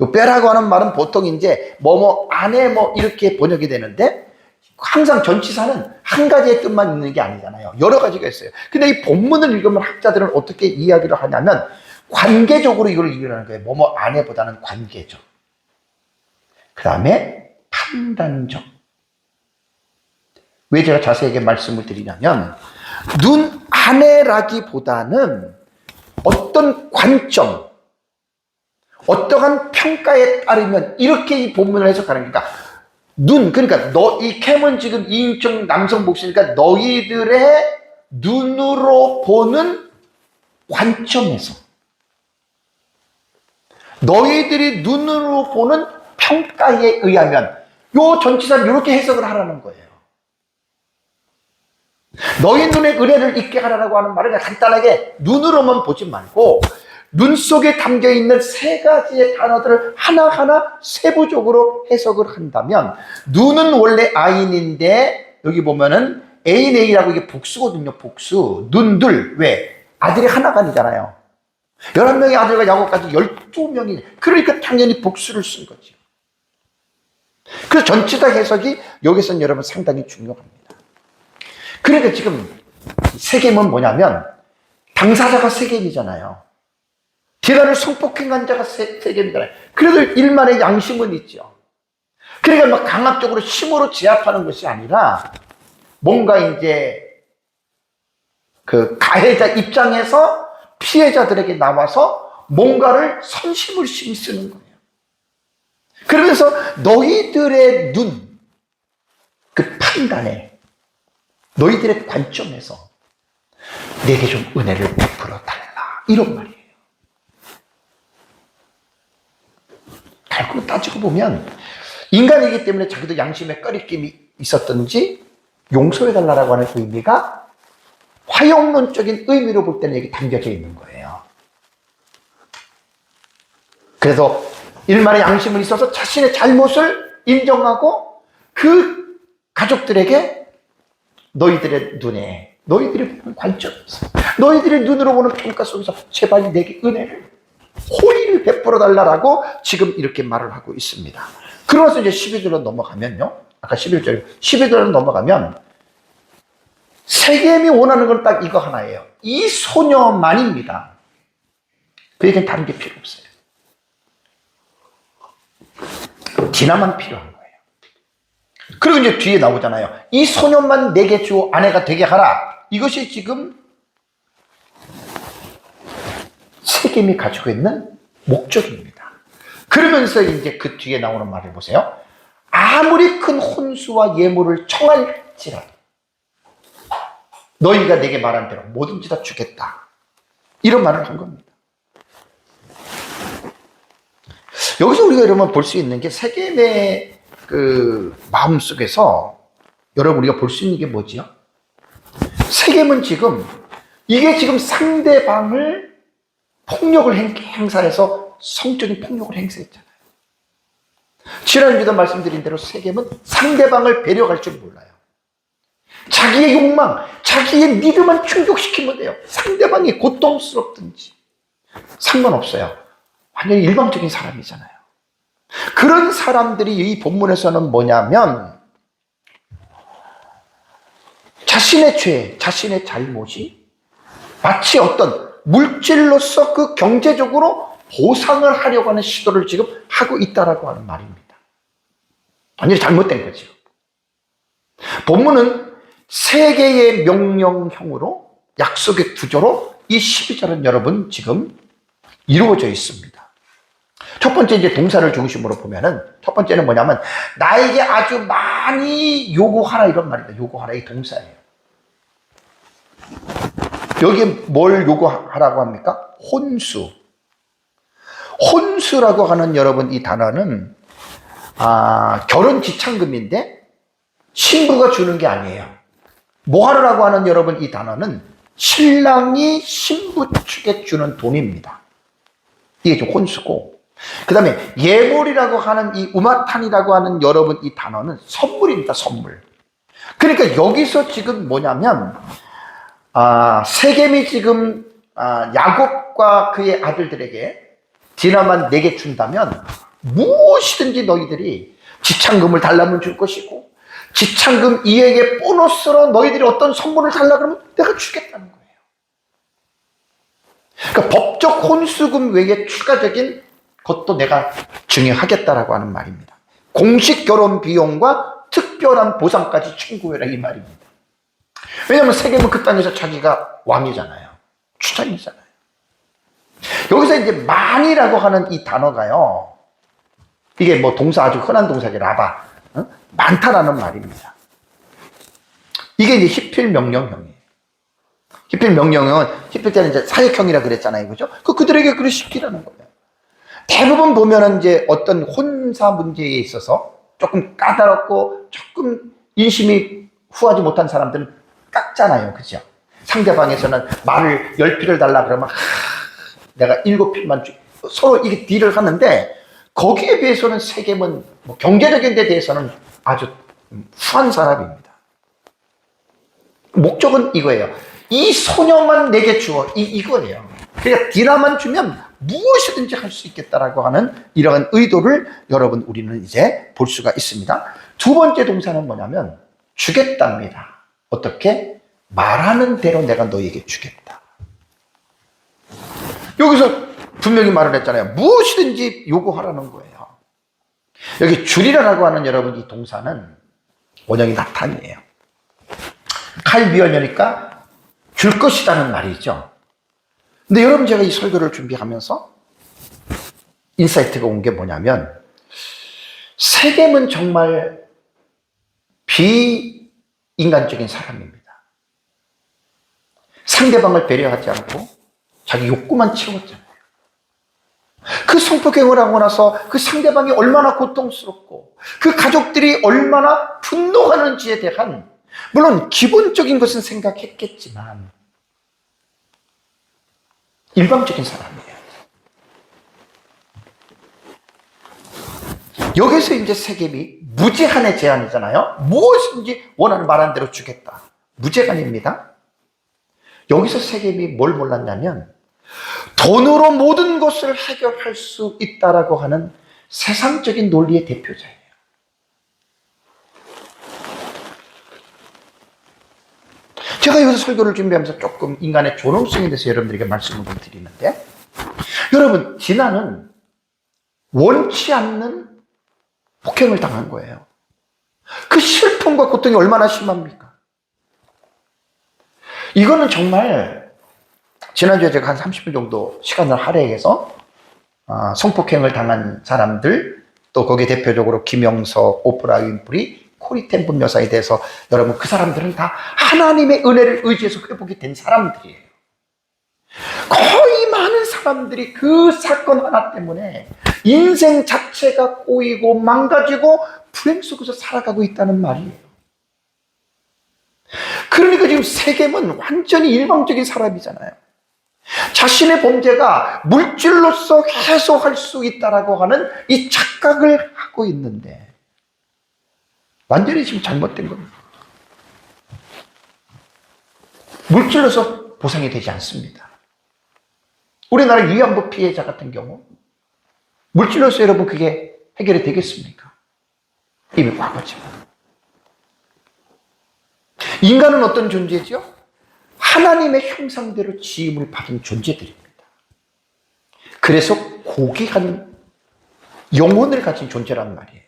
요 빼라고 하는 말은 보통 이제 뭐뭐 안에 뭐 이렇게 번역이 되는데 항상 전치사는 한 가지의 뜻만 있는 게 아니잖아요. 여러 가지가 있어요. 근데 이 본문을 읽으면 학자들은 어떻게 이야기를 하냐면 관계적으로 이걸 이해하는 거예요. 뭐뭐 안에보다는 관계적. 그 다음에 판단적. 왜 제가 자세하게 말씀을 드리냐면 눈 안에라기보다는 어떤 관점, 어떠한 평가에 따르면 이렇게 이 본문을 해석하는 거니까 그러니까 이 캠은 지금 2인칭 남성 복수니까 너희들의 눈으로 보는 관점에서 너희들이 눈으로 보는 평가에 의하면 요 전치사를 이렇게 해석을 하라는 거예요. 너희 눈에 은혜를 있게 하라고 하는 말을 간단하게 눈으로만 보지 말고 눈 속에 담겨있는 세 가지의 단어들을 하나하나 세부적으로 해석을 한다면 눈은 원래 아인인데 여기 보면은 ANA라고 이게 복수거든요. 복수. 눈들. 왜? 아들이 하나가 아니잖아요. 11명의 아들과 야곱까지 12명이 그러니까 당연히 복수를 쓴 거지. 그래서 전치사 해석이 여기서는 여러분 상당히 중요합니다. 그러니까 지금 세겜은 뭐냐면 당사자가 세겜이잖아요. 재단을 성폭행한 자가 세겜이잖아요. 그래도 일만의 양심은 있죠. 그러니까 막 강압적으로 힘으로 제압하는 것이 아니라 뭔가 이제 그 가해자 입장에서 피해자들에게 나와서 뭔가를 선심을 쓰는 거예요. 그러면서 너희들의 눈, 그 판단에 너희들의 관점에서 내게 좀 은혜를 베풀어 달라. 이런 말이에요. 갈고 따지고 보면 인간이기 때문에 자기도 양심에 꺼리낌이 있었던지 용서해 달라고 하는 의미가 화용론적인 의미로 볼 때는 여기 담겨져 있는 거예요. 그래서 일말의 양심은 있어서 자신의 잘못을 인정하고 그 가족들에게 너희들의 눈에 너희들이 보는 관점에서 너희들의 눈으로 보는 평가 속에서 제발 내게 은혜를 호의를 베풀어 달라고 지금 이렇게 말을 하고 있습니다. 그러면서 이제 12절로 넘어가면요. 아까 12절로 넘어가면 세겜이 원하는 건 딱 이거 하나예요. 이 소녀만입니다. 그에겐 다른 게 필요 없어요. 디나만 필요한 거예요. 그리고 이제 뒤에 나오잖아요. 이 소년만 내게 주 아내가 되게 하라. 이것이 지금 세겜이 가지고 있는 목적입니다. 그러면서 이제 그 뒤에 나오는 말을 보세요. 아무리 큰 혼수와 예물을 청할지라도 너희가 내게 말한 대로 뭐든지 다 주겠다. 이런 말을 한 겁니다. 여기서 우리가 여러분 볼 수 있는 게 세겜의 그 마음 속에서 여러분 우리가 볼 수 있는 게 뭐지요? 세겜은 지금 이게 지금 상대방을 폭력을 행사해서 성적인 폭력을 행사했잖아요. 지난주에도 말씀드린 대로 세겜은 상대방을 배려할 줄 몰라요. 자기의 욕망, 자기의 믿음만 충족시키면 돼요. 상대방이 고통스럽든지 상관없어요. 완전히 일방적인 사람이잖아요. 그런 사람들이 이 본문에서는 뭐냐면 자신의 죄, 자신의 잘못이 마치 어떤 물질로서 그 경제적으로 보상을 하려고 하는 시도를 지금 하고 있다라고 하는 말입니다. 완전히 잘못된 거죠. 본문은 세 개의 명령형으로 약속의 구조로 이 12절은 여러분 지금 이루어져 있습니다. 첫 번째 이제 동사를 중심으로 보면은 첫 번째는 뭐냐면 나에게 아주 많이 요구하라 이런 말입니다. 요구하라 이 동사예요. 여기에 뭘 요구하라고 합니까? 혼수. 혼수라고 하는 여러분 이 단어는 결혼 지참금인데 신부가 주는 게 아니에요. 뭐 하라고 하는 여러분 이 단어는 신랑이 신부 측에 주는 돈입니다. 이게 좀 혼수고, 그 다음에 예물이라고 하는 이 우마탄이라고 하는 여러분 이 단어는 선물입니다. 선물. 그러니까 여기서 지금 뭐냐면 세겜이 지금 야곱과 그의 아들들에게 디나만 내게 준다면 무엇이든지 너희들이 지참금을 달라면 줄 것이고 지참금 이에게 보너스로 너희들이 어떤 선물을 달라 그러면 내가 주겠다는 거예요. 그러니까 법적 혼수금 외에 추가적인 것도 내가 증여하겠다라고 하는 말입니다. 공식 결혼 비용과 특별한 보상까지 청구해라 이 말입니다. 왜냐하면 세겜은 그 땅에서 자기가 왕이잖아요. 주장이잖아요. 여기서 이제 많이라고 하는 이 단어가요. 이게 뭐 동사 아주 흔한 동사죠. 라바. 많다라는 말입니다. 이게 이제 히필 명령형이에요. 히필 명령형은 히필 때는 이제 사역형이라 그랬잖아요. 그죠? 그들에게 그걸 시키라는 거예요. 대부분 보면은 이제 어떤 혼사 문제에 있어서 조금 까다롭고 조금 인심이 후하지 못한 사람들은 깎잖아요. 그죠? 상대방에서는 말을 10필을 달라 그러면 내가 7필만 서로 이게 딜을 하는데 거기에 비해서는 세겜은 뭐 경제적인 데 대해서는 아주 후한 사람입니다. 목적은 이거예요. 이 소녀만 내게 주어 이거예요. 그러니까 디나만 주면 무엇이든지 할 수 있겠다라고 하는 이러한 의도를 여러분 우리는 이제 볼 수가 있습니다. 두 번째 동사는 뭐냐면 주겠답니다. 어떻게? 말하는 대로 내가 너에게 주겠다. 여기서 분명히 말을 했잖아요. 무엇이든지 요구하라는 거예요. 여기 주리라라고 하는 여러분 이 동사는 원형이 나타이에요. 칼비언이니까 줄 것이라는 말이죠. 근데 여러분 제가 이 설교를 준비하면서 인사이트가 온 게 뭐냐면 세겜은 정말 비인간적인 사람입니다. 상대방을 배려하지 않고 자기 욕구만 채웠잖아요. 그 성폭행을 하고 나서 그 상대방이 얼마나 고통스럽고 그 가족들이 얼마나 분노하는지에 대한 물론 기본적인 것은 생각했겠지만 일방적인 사람이에요. 여기서 이제 세겜이 무제한의 제한이잖아요. 무엇인지 원하는 말한 대로 주겠다. 무제한입니다. 여기서 세겜이 뭘 몰랐냐면 돈으로 모든 것을 해결할 수 있다라고 하는 세상적인 논리의 대표자예요. 제가 여기서 설교를 준비하면서 조금 인간의 존엄성에 대해서 여러분들에게 말씀을 좀 드리는데 여러분 디나는 원치 않는 폭행을 당한 거예요. 그 슬픔과 고통이 얼마나 심합니까? 이거는 정말 지난주에 제가 한 30분 정도 시간을 할애해서 성폭행을 당한 사람들 또 거기에 대표적으로 김영석, 오프라 윈프리, 코리텐 분여사에 대해서 여러분, 그 사람들은 다 하나님의 은혜를 의지해서 회복이 된 사람들이에요. 거의 많은 사람들이 그 사건 하나 때문에 인생 자체가 꼬이고 망가지고 불행 속에서 살아가고 있다는 말이에요. 그러니까 지금 세겜은 완전히 일방적인 사람이잖아요. 자신의 범죄가 물질로서 해소할 수 있다라고 하는 이 착각을 하고 있는데 완전히 지금 잘못된 겁니다. 물질로서 보상이 되지 않습니다. 우리나라 위안부 피해자 같은 경우 물질로서 여러분 그게 해결이 되겠습니까? 이미 과거지만. 인간은 어떤 존재죠? 하나님의 형상대로 지음을 받은 존재들입니다. 그래서 고귀한 영혼을 가진 존재란 말이에요.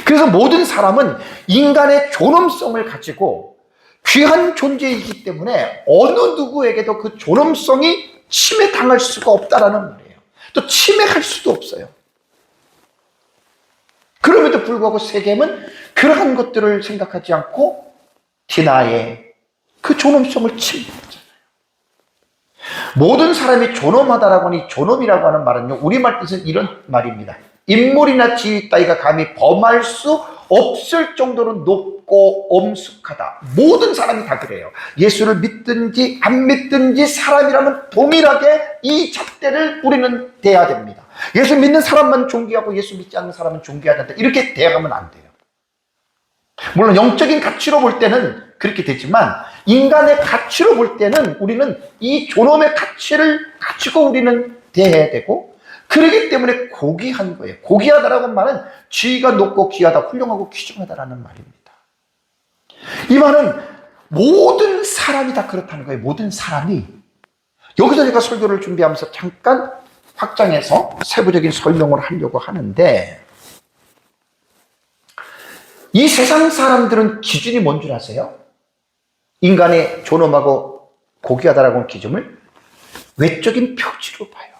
그래서 모든 사람은 인간의 존엄성을 가지고 귀한 존재이기 때문에 어느 누구에게도 그 존엄성이 침해당할 수가 없다라는 말이에요. 또 침해할 수도 없어요. 그럼에도 불구하고 세겜은 그러한 것들을 생각하지 않고 디나의 그 존엄성을 침해했잖아요. 모든 사람이 존엄하다라고 하니 존엄이라고 하는 말은요, 우리말 뜻은 이런 말입니다. 인물이나 지위 따위가 감히 범할 수 없을 정도로 높고 엄숙하다. 모든 사람이 다 그래요. 예수를 믿든지 안 믿든지 사람이라면 동일하게 이 잣대를 우리는 대해야 됩니다. 예수 믿는 사람만 존귀하고 예수 믿지 않는 사람은 존귀하지 않다. 이렇게 대하면 안 돼요. 물론 영적인 가치로 볼 때는 그렇게 되지만 인간의 가치로 볼 때는 우리는 이 존엄의 가치를 가지고 우리는 대해야 되고, 그렇기 때문에 고귀한 거예요. 고귀하다라는 말은 지위가 높고 귀하다, 훌륭하고 귀중하다라는 말입니다. 이 말은 모든 사람이 다 그렇다는 거예요. 모든 사람이. 여기서 제가 설교를 준비하면서 잠깐 확장해서 세부적인 설명을 하려고 하는데, 이 세상 사람들은 기준이 뭔 줄 아세요? 인간의 존엄하고 고귀하다라고 하는 기준을 외적인 표지로 봐요.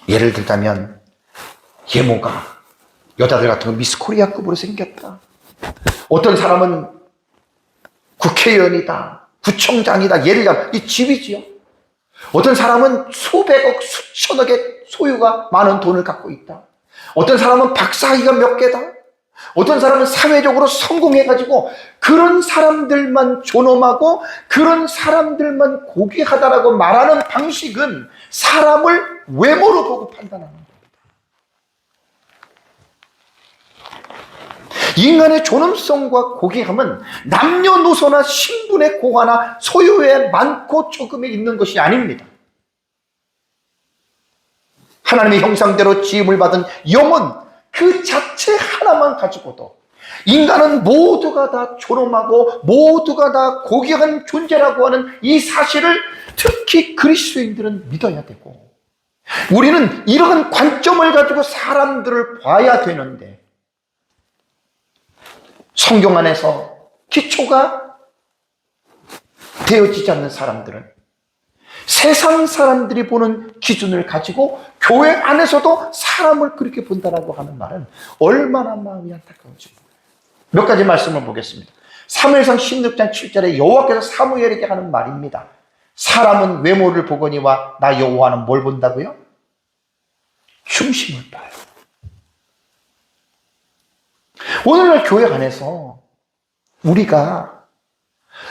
예를 들자면 예모가 여자들 같은 거 미스 코리아급으로 생겼다. 어떤 사람은 국회의원이다, 구청장이다. 예를 들면 이 지위지요. 어떤 사람은 수백억, 수천억의 소유가 많은 돈을 갖고 있다. 어떤 사람은 박사학위가 몇 개다. 어떤 사람은 사회적으로 성공해가지고 그런 사람들만 존엄하고 그런 사람들만 고귀하다라고 말하는 방식은 사람을 외모로 보고 판단하는 겁니다. 인간의 존엄성과 고귀함은 남녀노소나 신분의 고하나 소유에 많고 적음에 있는 것이 아닙니다. 하나님의 형상대로 지음을 받은 영혼 그 자체 하나만 가지고도 인간은 모두가 다 존엄하고 모두가 다 고귀한 존재라고 하는 이 사실을 특히 그리스도인들은 믿어야 되고, 우리는 이러한 관점을 가지고 사람들을 봐야 되는데, 성경 안에서 기초가 되어지지 않는 사람들은 세상 사람들이 보는 기준을 가지고 교회 안에서도 사람을 그렇게 본다라고 하는 말은 얼마나 마음이 안타까운지 몰라요. 몇 가지 말씀을 보겠습니다. 사무엘상 16장 7절에 여호와께서 사무엘에게 하는 말입니다. 사람은 외모를 보거니와 나 여호와는 뭘 본다고요? 중심을 봐요. 오늘날 교회 안에서 우리가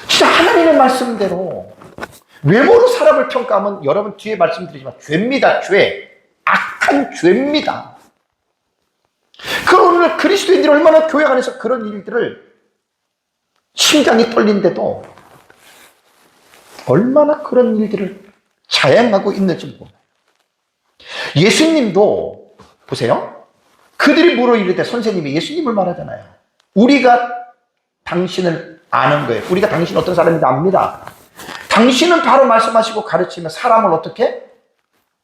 진짜 하나님의 말씀대로 외모로 사람을 평가하면 여러분 뒤에 말씀드리지만 죄입니다. 죄. 악한 죄입니다. 그럼 오늘 그리스도인들이 얼마나 교회 안에서 그런 일들을 심장이 떨린데도 얼마나 그런 일들을 자행하고 있는지 몰라요. 예수님도 보세요. 그들이 물어 이르되, 선생님이 예수님을 말하잖아요. 우리가 당신을 아는 거예요. 우리가 당신 어떤 사람인지 압니다. 당신은 바로 말씀하시고 가르치며 사람을 어떻게?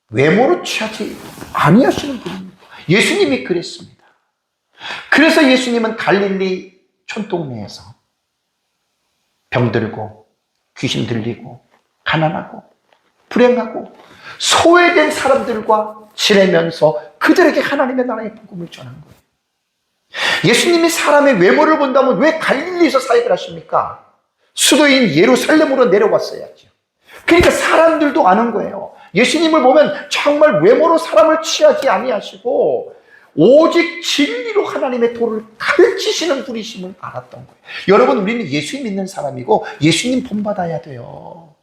외모로 취하지 아니하시는 분입니다. 예수님이 그랬습니다. 그래서 예수님은 갈릴리 촌동네에서 병들고 귀신 들리고 가난하고 불행하고 소외된 사람들과 지내면서 그들에게 하나님의 나라의 복음을 전한 거예요. 예수님이 사람의 외모를 본다면 왜 갈릴리에서 사역을 하십니까? 수도인 예루살렘으로 내려왔어야죠. 그러니까 사람들도 아는 거예요. 예수님을 보면 정말 외모로 사람을 취하지 아니하시고 오직 진리로 하나님의 도를 가르치시는 분이심을 알았던 거예요. 여러분, 우리는 예수 믿는 사람이고 예수님 본받아야 돼요.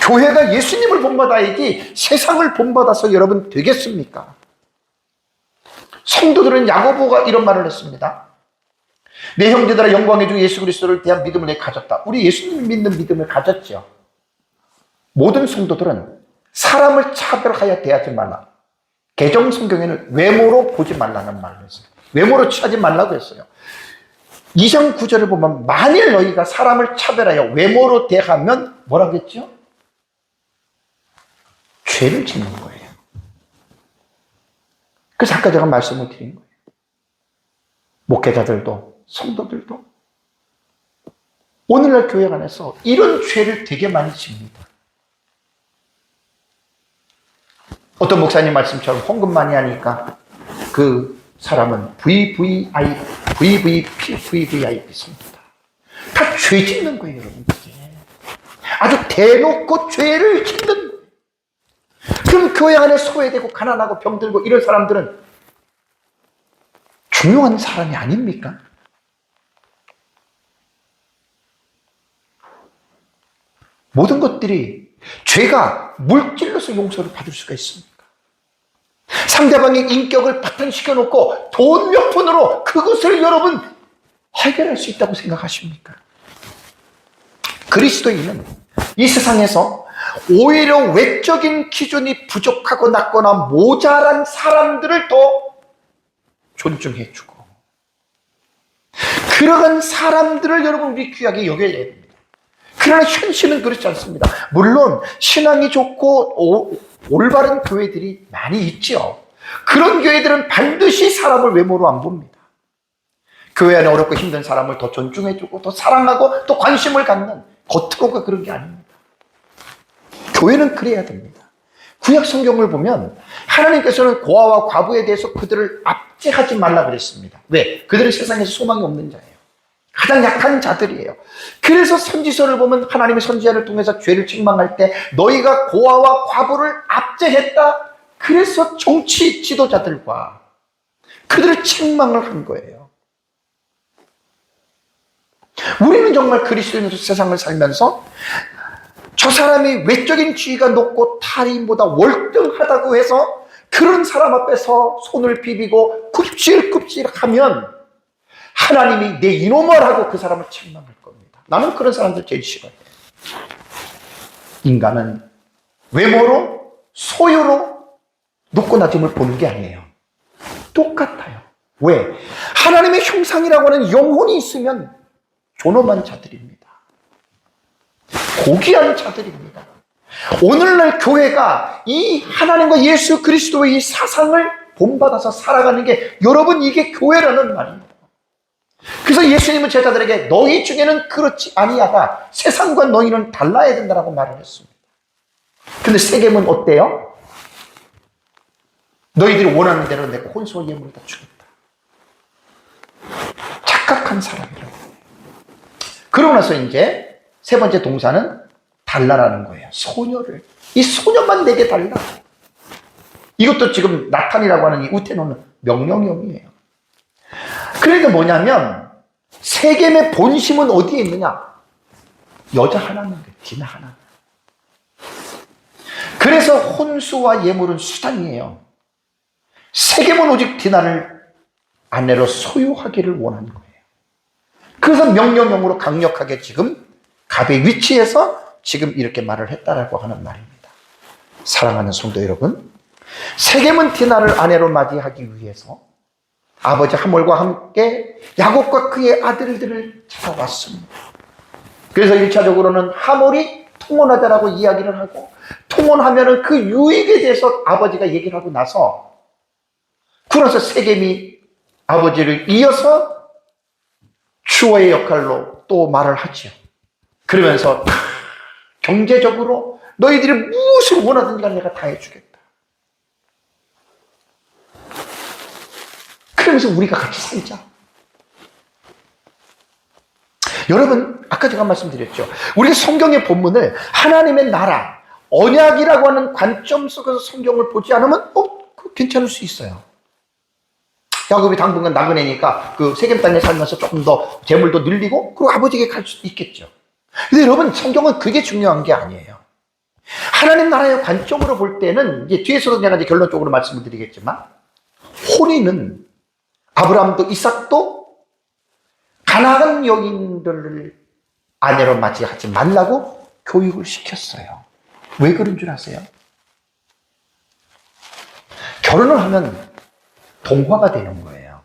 교회가 예수님을 본받아야지 세상을 본받아서 여러분 되겠습니까? 성도들은 야고보가 이런 말을 했습니다. 내 형제들아, 영광의 주 예수 그리스도를 대한 믿음을 내가 가졌다. 우리 예수님을 믿는 믿음을 가졌죠. 모든 성도들은 사람을 차별하여 대하지 말라. 개정 성경에는 외모로 보지 말라는 말을 했어요. 외모로 취하지 말라고 했어요. 2장 9절을 보면 만일 너희가 사람을 차별하여 외모로 대하면 뭐라고 했죠? 죄를 짓는 거예요. 그래서 아까 제가 말씀을 드린 거예요. 목회자들도 성도들도 오늘날 교회 안에서 이런 죄를 되게 많이 집니다. 어떤 목사님 말씀처럼 헌금 많이 하니까 그 사람은 VVIP입니다. 다 죄 짓는 거예요, 여러분. 아주 대놓고 죄를 짓는 거예요. 그럼 교회 안에 소외되고 가난하고 병들고 이런 사람들은 중요한 사람이 아닙니까? 모든 것들이 죄가 물질로서 용서를 받을 수가 있습니까? 상대방의 인격을 바탕시켜 놓고 돈 몇 푼으로 그것을 여러분 해결할 수 있다고 생각하십니까? 그리스도인은 이 세상에서 오히려 외적인 기준이 부족하고 낮거나 모자란 사람들을 더 존중해주고 그러한 사람들을 여러분 우리 귀하게 여겨야 됩니다. 그러나 현실은 그렇지 않습니다. 물론 신앙이 좋고 올바른 교회들이 많이 있죠. 그런 교회들은 반드시 사람을 외모로 안 봅니다. 교회 안에 어렵고 힘든 사람을 더 존중해주고 더 사랑하고 또 관심을 갖는 겉으로가 그런 게 아닙니다. 교회는 그래야 됩니다. 구약 성경을 보면 하나님께서는 고아와 과부에 대해서 그들을 압제하지 말라 그랬습니다. 왜? 그들은 세상에서 소망이 없는 자예요. 가장 약한 자들이에요. 그래서 선지서를 보면 하나님의 선지자를 통해서 죄를 책망할 때 너희가 고아와 과부를 압제했다. 그래서 정치 지도자들과 그들을 책망을 한 거예요. 우리는 정말 그리스도인으로 세상을 살면서 저 사람이 외적인 지위가 높고 타인보다 월등하다고 해서 그런 사람 앞에서 손을 비비고 굽질굽질하면 하나님이 내 이놈을 하고 그 사람을 책망할 겁니다. 나는 그런 사람들 제일 싫어해요. 인간은 외모로 소유로 높고 낮음을 보는 게 아니에요. 똑같아요. 왜? 하나님의 형상이라고 하는 영혼이 있으면 존엄한 자들입니다. 고귀한 자들입니다. 오늘날 교회가 이 하나님과 예수 그리스도의 이 사상을 본받아서 살아가는 게 여러분 이게 교회라는 말입니다. 그래서 예수님은 제자들에게 너희 중에는 그렇지 아니하다. 세상과 너희는 달라야 된다라고 말을 했습니다. 근데 세겜은 어때요? 너희들이 원하는 대로 내가 혼수와 예물을 다 주겠다. 착각한 사람이라고. 그러고 나서 이제 세 번째 동사는 달라라는 거예요. 소녀를. 이 소녀만 내게 달라. 이것도 지금 나탄이라고 하는 이 우테노는 명령형이에요. 그러니까 뭐냐면 세겜의 본심은 어디에 있느냐? 여자 하나만 돼. 디나 하나. 그래서 혼수와 예물은 수단이에요. 세겜은 오직 디나를 아내로 소유하기를 원하는 거예요. 그래서 명령형으로 강력하게 지금 갑의 위치에서 지금 이렇게 말을 했다라고 하는 말입니다. 사랑하는 성도 여러분, 세겜은 디나를 아내로 맞이하기 위해서 아버지 하몰과 함께 야곱과 그의 아들들을 찾아왔습니다. 그래서 1차적으로는 하몰이 통혼하자라고 이야기를 하고 통혼하면은 그 유익에 대해서 아버지가 얘기를 하고 나서 그래서 세겜이 아버지를 이어서 추어의 역할로 또 말을 하죠. 그러면서 경제적으로 너희들이 무엇을 원하든지 간에 내가 다 해주겠다. 그러면서 우리가 같이 살자. 여러분, 아까 제가 말씀드렸죠. 우리가 성경의 본문을 하나님의 나라, 언약이라고 하는 관점 속에서 성경을 보지 않으면 괜찮을 수 있어요. 야곱이 당분간 나그네니까 그 세겜 땅에 살면서 조금 더 재물도 늘리고 그리고 아버지에게 갈 수도 있겠죠. 근데 여러분, 성경은 그게 중요한 게 아니에요. 하나님 나라의 관점으로 볼 때는 이제 뒤에서도 내가 이제 결론적으로 말씀을 드리겠지만, 혼인은 아브라함도 이삭도 가나안 여인들을 아내로 맞이하지 말라고 교육을 시켰어요. 왜 그런 줄 아세요? 결혼을 하면 동화가 되는 거예요.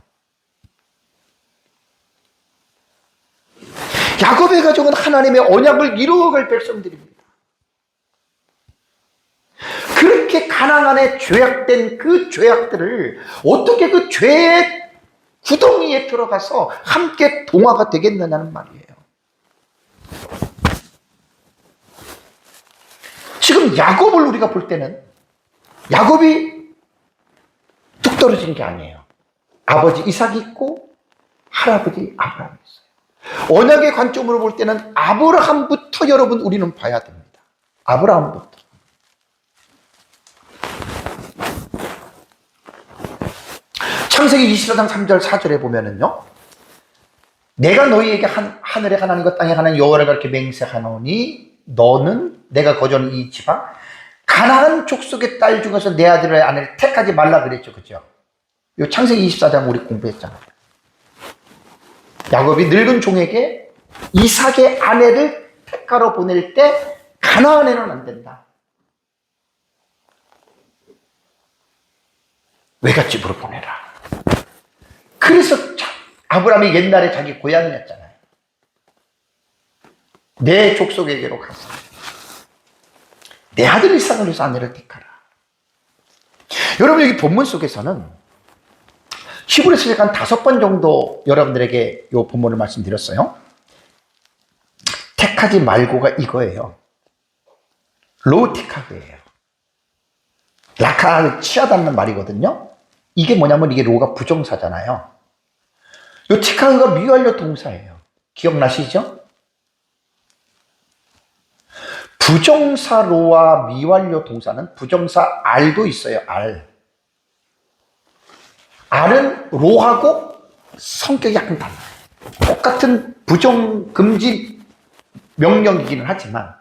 야곱의 가족은 하나님의 언약을 이루어갈 백성들입니다. 그렇게 가나안에 죄악된 그 죄악들을 어떻게 그 죄의 구덩이에 들어가서 함께 동화가 되겠느냐는 말이에요. 지금 야곱을 우리가 볼 때는 야곱이 뚝 떨어진 게 아니에요. 아버지 이삭이 있고 할아버지 아브라함이 있어요. 언약의 관점으로 볼 때는 아브라함부터 여러분 우리는 봐야 됩니다. 아브라함부터. 창세기 24장 3절 4절에 보면은요, 내가 너희에게 하늘의 하나님과 땅의 하나님 여호와를 가르쳐 맹세하노니 너는 내가 거주하는 이 지방 가나안 족속의 딸 중에서 내 아들의 아내를 택하지 말라 그랬죠. 그죠? 요 창세기 24장 우리 공부했잖아요. 야곱이 늙은 종에게 이삭의 아내를 택하러 보낼 때 가나안에는 안 된다. 외갓집으로 보내라. 그래서 아브라함이 옛날에 자기 고향이었잖아요. 내 족속에게로 가서 내 아들 이삭을 위해서 아내를 택하라. 여러분, 여기 본문 속에서는 히브리서 제가 한 5번 정도 여러분들에게 이 본문을 말씀드렸어요. 택하지 말고가 이거예요. 로티카그예요. 라카를 치하다는 말이거든요. 이게 뭐냐면 이게 로가 부정사잖아요. 요 티카그가 미완료 동사예요. 기억나시죠? 부정사 로와 미완료 동사는 부정사 알도 있어요. 알은 로하고 성격이 약간 달라요. 똑같은 부정 금지 명령이기는 하지만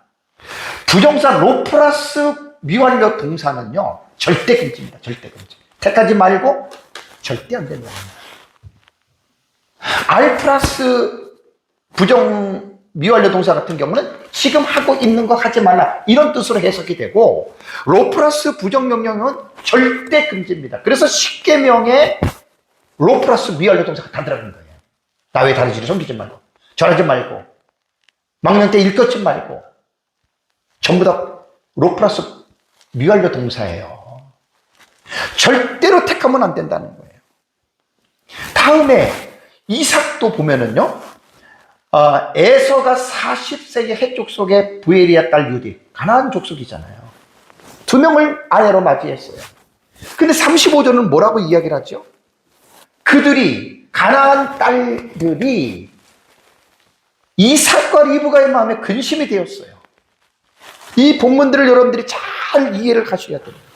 부정사 로 플러스 미완료 동사는요 절대 금지입니다. 절대 금지. 택하지 말고 절대 안 된다. 알 플러스 부정 미완료 동사 같은 경우는 지금 하고 있는 거 하지 말라 이런 뜻으로 해석이 되고, 로 플러스 부정 명령은 절대 금지입니다. 그래서 10계명에 로 플러스 미완료 동사가 다 들어가는 거예요. 나 외 다른 지를 섬기지 말고, 절하지 말고, 망령 때 일컫지 말고, 전부 다 로 플러스 미완료 동사예요. 절대로 택하면 안 된다는 거예요. 다음에 이삭도 보면은요, 에서가 40세기 해족 속의 부에리아 딸 유디, 가나안 족속이잖아요. 2명을 아내로 맞이했어요. 근데 35절은 뭐라고 이야기를 하죠? 그들이, 가나안 딸들이 이삭과 리브가의 마음에 근심이 되었어요. 이 본문들을 여러분들이 잘 이해를 하셔야 됩니다.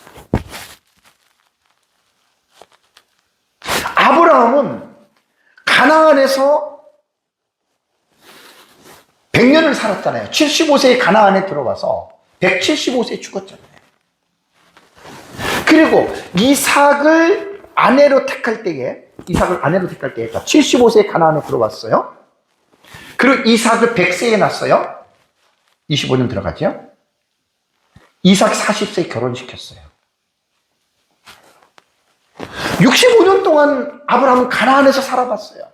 아브라함은 가나안에서 100년을 살았잖아요. 75세에 가나안에 들어와서 175세에 죽었잖아요. 그리고 이삭을 아내로 택할 때에 75세에 가나안에 들어왔어요. 그리고 이삭을 100세에 낳았어요. 25년 들어가죠. 이삭 40세에 결혼시켰어요. 65년 동안 아브라함은 가나안에서 살아봤어요.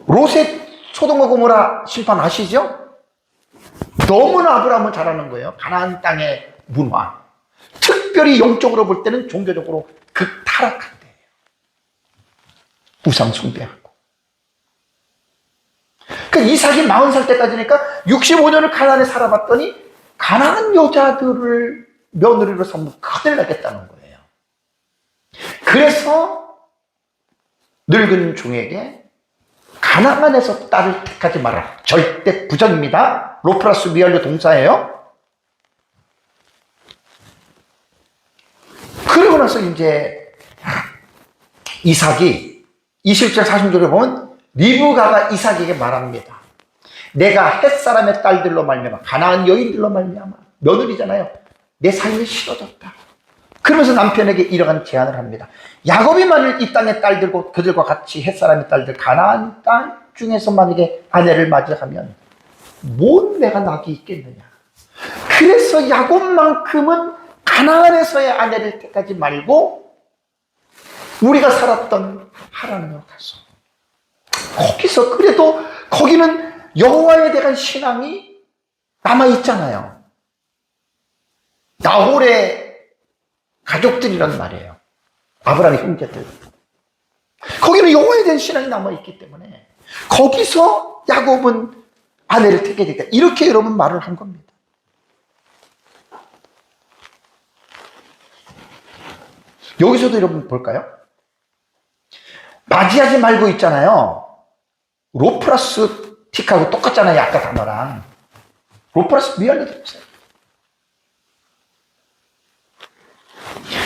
롯의 소돔과 고모라 심판 아시죠? 너무나 아브라함은 잘하는 거예요. 가나안 땅의 문화. 특별히 영적으로 볼 때는 종교적으로 극타락한 데예요. 우상 숭배하고. 그러니까 이삭이 40살 때까지니까 65년을 가나안에 살아봤더니 가나안 여자들을 며느리로 삼고 큰일 나겠다는 거예요. 그래서 늙은 종에게 가나안에서 딸을 택하지 마라. 절대 부정입니다. 로플러스 미완료 동사예요. 그러고 나서 이제 이삭이 27장 46절에 보면 리브가가 이삭에게 말합니다. 내가 햇사람의 딸들로 말미암아 가나안 여인들로 말미암아 며느리잖아요. 내 삶이 싫어졌다. 그러면서 남편에게 이러한 제안을 합니다. 야곱이 만일 이 땅의 딸들과 그들과 같이 햇사람의 딸들 가나안 땅 중에서 만약에 아내를 맞이하면 뭔 내가 낙이 있겠느냐. 그래서 야곱만큼은 가나안에서의 아내를 택하지 말고 우리가 살았던 하란으로 가서 거기서 그래도 거기는 여호와에 대한 신앙이 남아있잖아요. 나홀의 가족들이란 말이에요. 아브라함의 형제들. 거기는 여호와에 대한 신앙이 남아있기 때문에 거기서 야곱은 아내를 택해야 되겠다. 이렇게 여러분 말을 한 겁니다. 여기서도 여러분 볼까요? 맞이하지 말고 있잖아요. 로플러스 틱하고 똑같잖아요. 아까 단어랑. 로플러스 미완료 동사예요.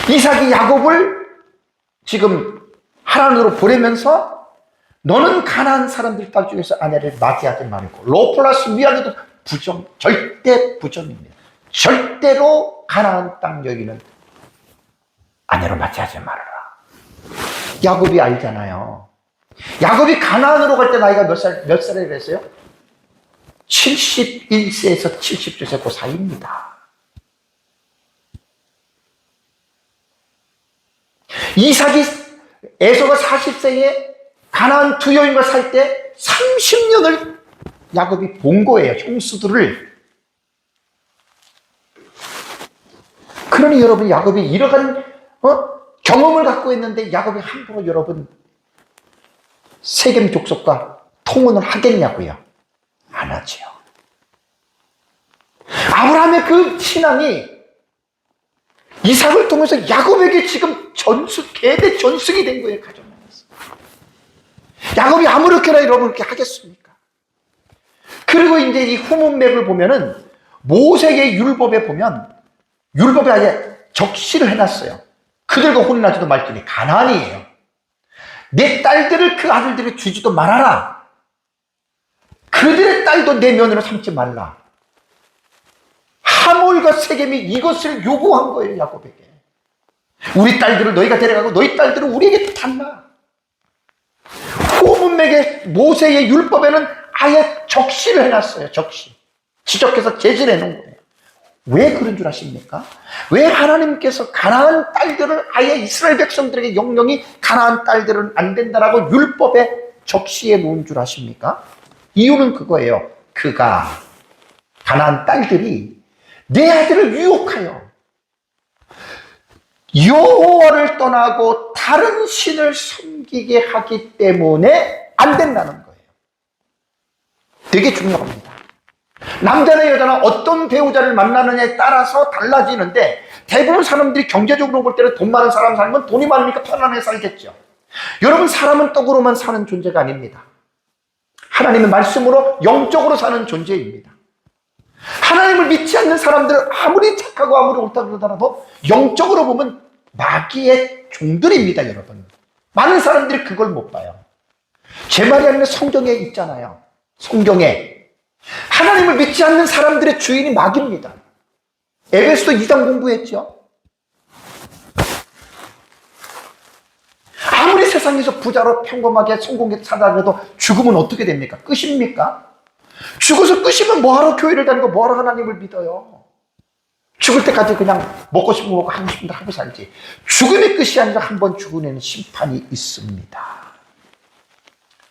이삭이 야곱을 지금 하란으로 보내면서 너는 가나안 사람들 딸 중에서 아내를 맞이하지 말고 로플러스 미완료도 부정, 절대 부정입니다. 절대로 가나안 땅 여기는 아내로 맞이하지 말아라. 야곱이 알잖아요. 야곱이 가나안으로 갈 때 나이가 몇 살이라 했어요? 71세에서 70세 그 사이입니다. 이삭이 에서가 40세에 가나안 두 여인과 살 때 30년을 야곱이 본 거예요. 형수들을. 그러니 여러분 야곱이 이러한 경험을 갖고 있는데 야곱이 함부로 여러분 세겜 족속과 통혼을 하겠냐고요? 안 하지요. 아브라함의 그 신앙이 이삭을 통해서 야곱에게 지금 계대 전승이 된 거예요. 가정 안에서. 야곱이 아무렇게나 여러분 그렇게 하겠습니까? 그리고 이제 이 후문맥을 보면은 모세의 율법에 보면 율법에 아예 적시를 해놨어요. 그들과 혼인하지도 말지니 가나안이에요. 내 딸들을 그 아들들에게 주지도 말아라. 그들의 딸도 내 며느리로 삼지 말라. 하몰과 세겜이 이것을 요구한 거예요. 야곱에게. 우리 딸들을 너희가 데려가고 너희 딸들을 우리에게 달라. 후문맥의 모세의 율법에는 아예 적시를 해놨어요. 적시. 지적해서 제시를 해놓은 거예요. 왜 그런 줄 아십니까? 왜 하나님께서 가나안 딸들을 아예 이스라엘 백성들에게 영영이 가나안 딸들은 안 된다라고 율법에 적시해 놓은 줄 아십니까? 이유는 그거예요. 가나안 딸들이 내 아들을 유혹하여 여호와를 떠나고 다른 신을 섬기게 하기 때문에 안 된다는 거예요. 되게 중요합니다. 남자나 여자나 어떤 배우자를 만나느냐에 따라서 달라지는데 대부분 사람들이 경제적으로 볼 때는 돈 많은 사람 살면 돈이 많으니까 편안하게 살겠죠. 여러분 사람은 떡으로만 사는 존재가 아닙니다. 하나님의 말씀으로 영적으로 사는 존재입니다. 하나님을 믿지 않는 사람들은 아무리 착하고 아무리 옳다고 그러더라도 영적으로 보면 마귀의 종들입니다. 여러분 많은 사람들이 그걸 못 봐요. 제 말이 아니라 성경에 있잖아요. 성경에 하나님을 믿지 않는 사람들의 주인이 마귀입니다. 에베소서 2장 공부했죠. 아무리 세상에서 부자로 평범하게 성공하게 살아도 죽으면 어떻게 됩니까? 끝입니까? 죽어서 끝이면 뭐하러 교회를 다니고 뭐하러 하나님을 믿어요? 죽을 때까지 그냥 먹고 싶은 거 먹고 하고 싶은 거 하고 살지. 죽음의 끝이 아니라 한번 죽은 애는 심판이 있습니다.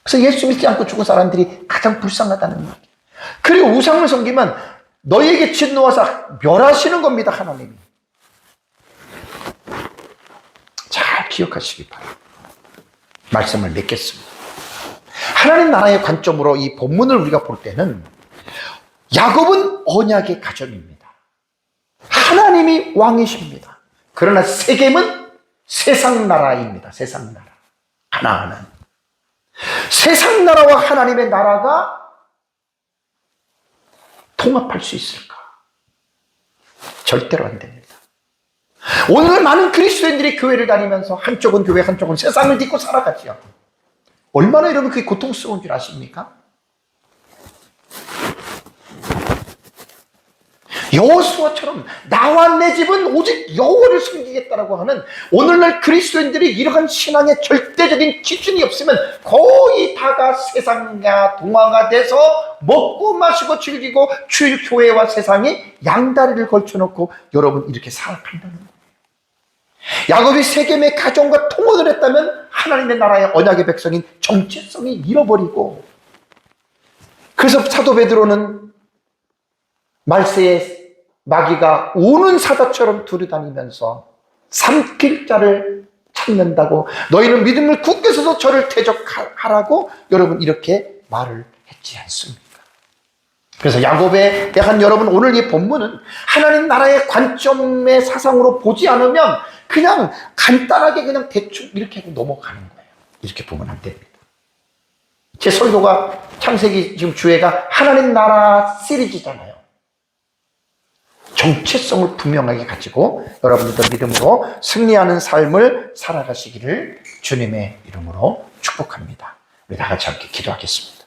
그래서 예수 믿지 않고 죽은 사람들이 가장 불쌍하다는 말이에요. 그리고 우상을 섬기면 너희에게 진노하사 멸하시는 겁니다. 하나님이. 잘 기억하시기 바랍니다. 말씀을 맺겠습니다. 하나님 나라의 관점으로 이 본문을 우리가 볼 때는 야곱은 언약의 가정입니다. 하나님이 왕이십니다. 그러나 세겜은 세상 나라입니다. 세상 나라. 가나안은. 세상 나라와 하나님의 나라가 통합할 수 있을까? 절대로 안 됩니다. 오늘 많은 그리스도인들이 교회를 다니면서 한쪽은 교회, 한쪽은 세상을 딛고 살아가지요. 얼마나 여러분 그게 고통스러운 줄 아십니까? 여호수아처럼 나와 내 집은 오직 여호와를 섬기겠다라고 하는 오늘날 그리스도인들이 이러한 신앙의 절대적인 기준이 없으면 거의 다가 세상과 동화가 돼서 먹고 마시고 즐기고 교회와 세상이 양다리를 걸쳐놓고 여러분 이렇게 살아간다는 거예요. 야곱이 세겜의 가정과 통혼을 했다면 하나님의 나라의 언약의 백성인 정체성이 잃어버리고, 그래서 사도 베드로는 말세의 마귀가 우는 사자처럼 두루다니면서 삼킬 자를 찾는다고, 너희는 믿음을 굳게 서서 저를 대적하라고 여러분 이렇게 말을 했지 않습니까? 그래서 야곱에 대한 여러분 오늘 이 본문은 하나님 나라의 관점의 사상으로 보지 않으면 그냥 간단하게 그냥 대충 이렇게 하고 넘어가는 거예요. 이렇게 보면 안 됩니다. 제 설교가 창세기 지금 주제가 하나님 나라 시리즈잖아요. 정체성을 분명하게 가지고 여러분들도 믿음으로 승리하는 삶을 살아가시기를 주님의 이름으로 축복합니다. 우리 다 같이 함께 기도하겠습니다.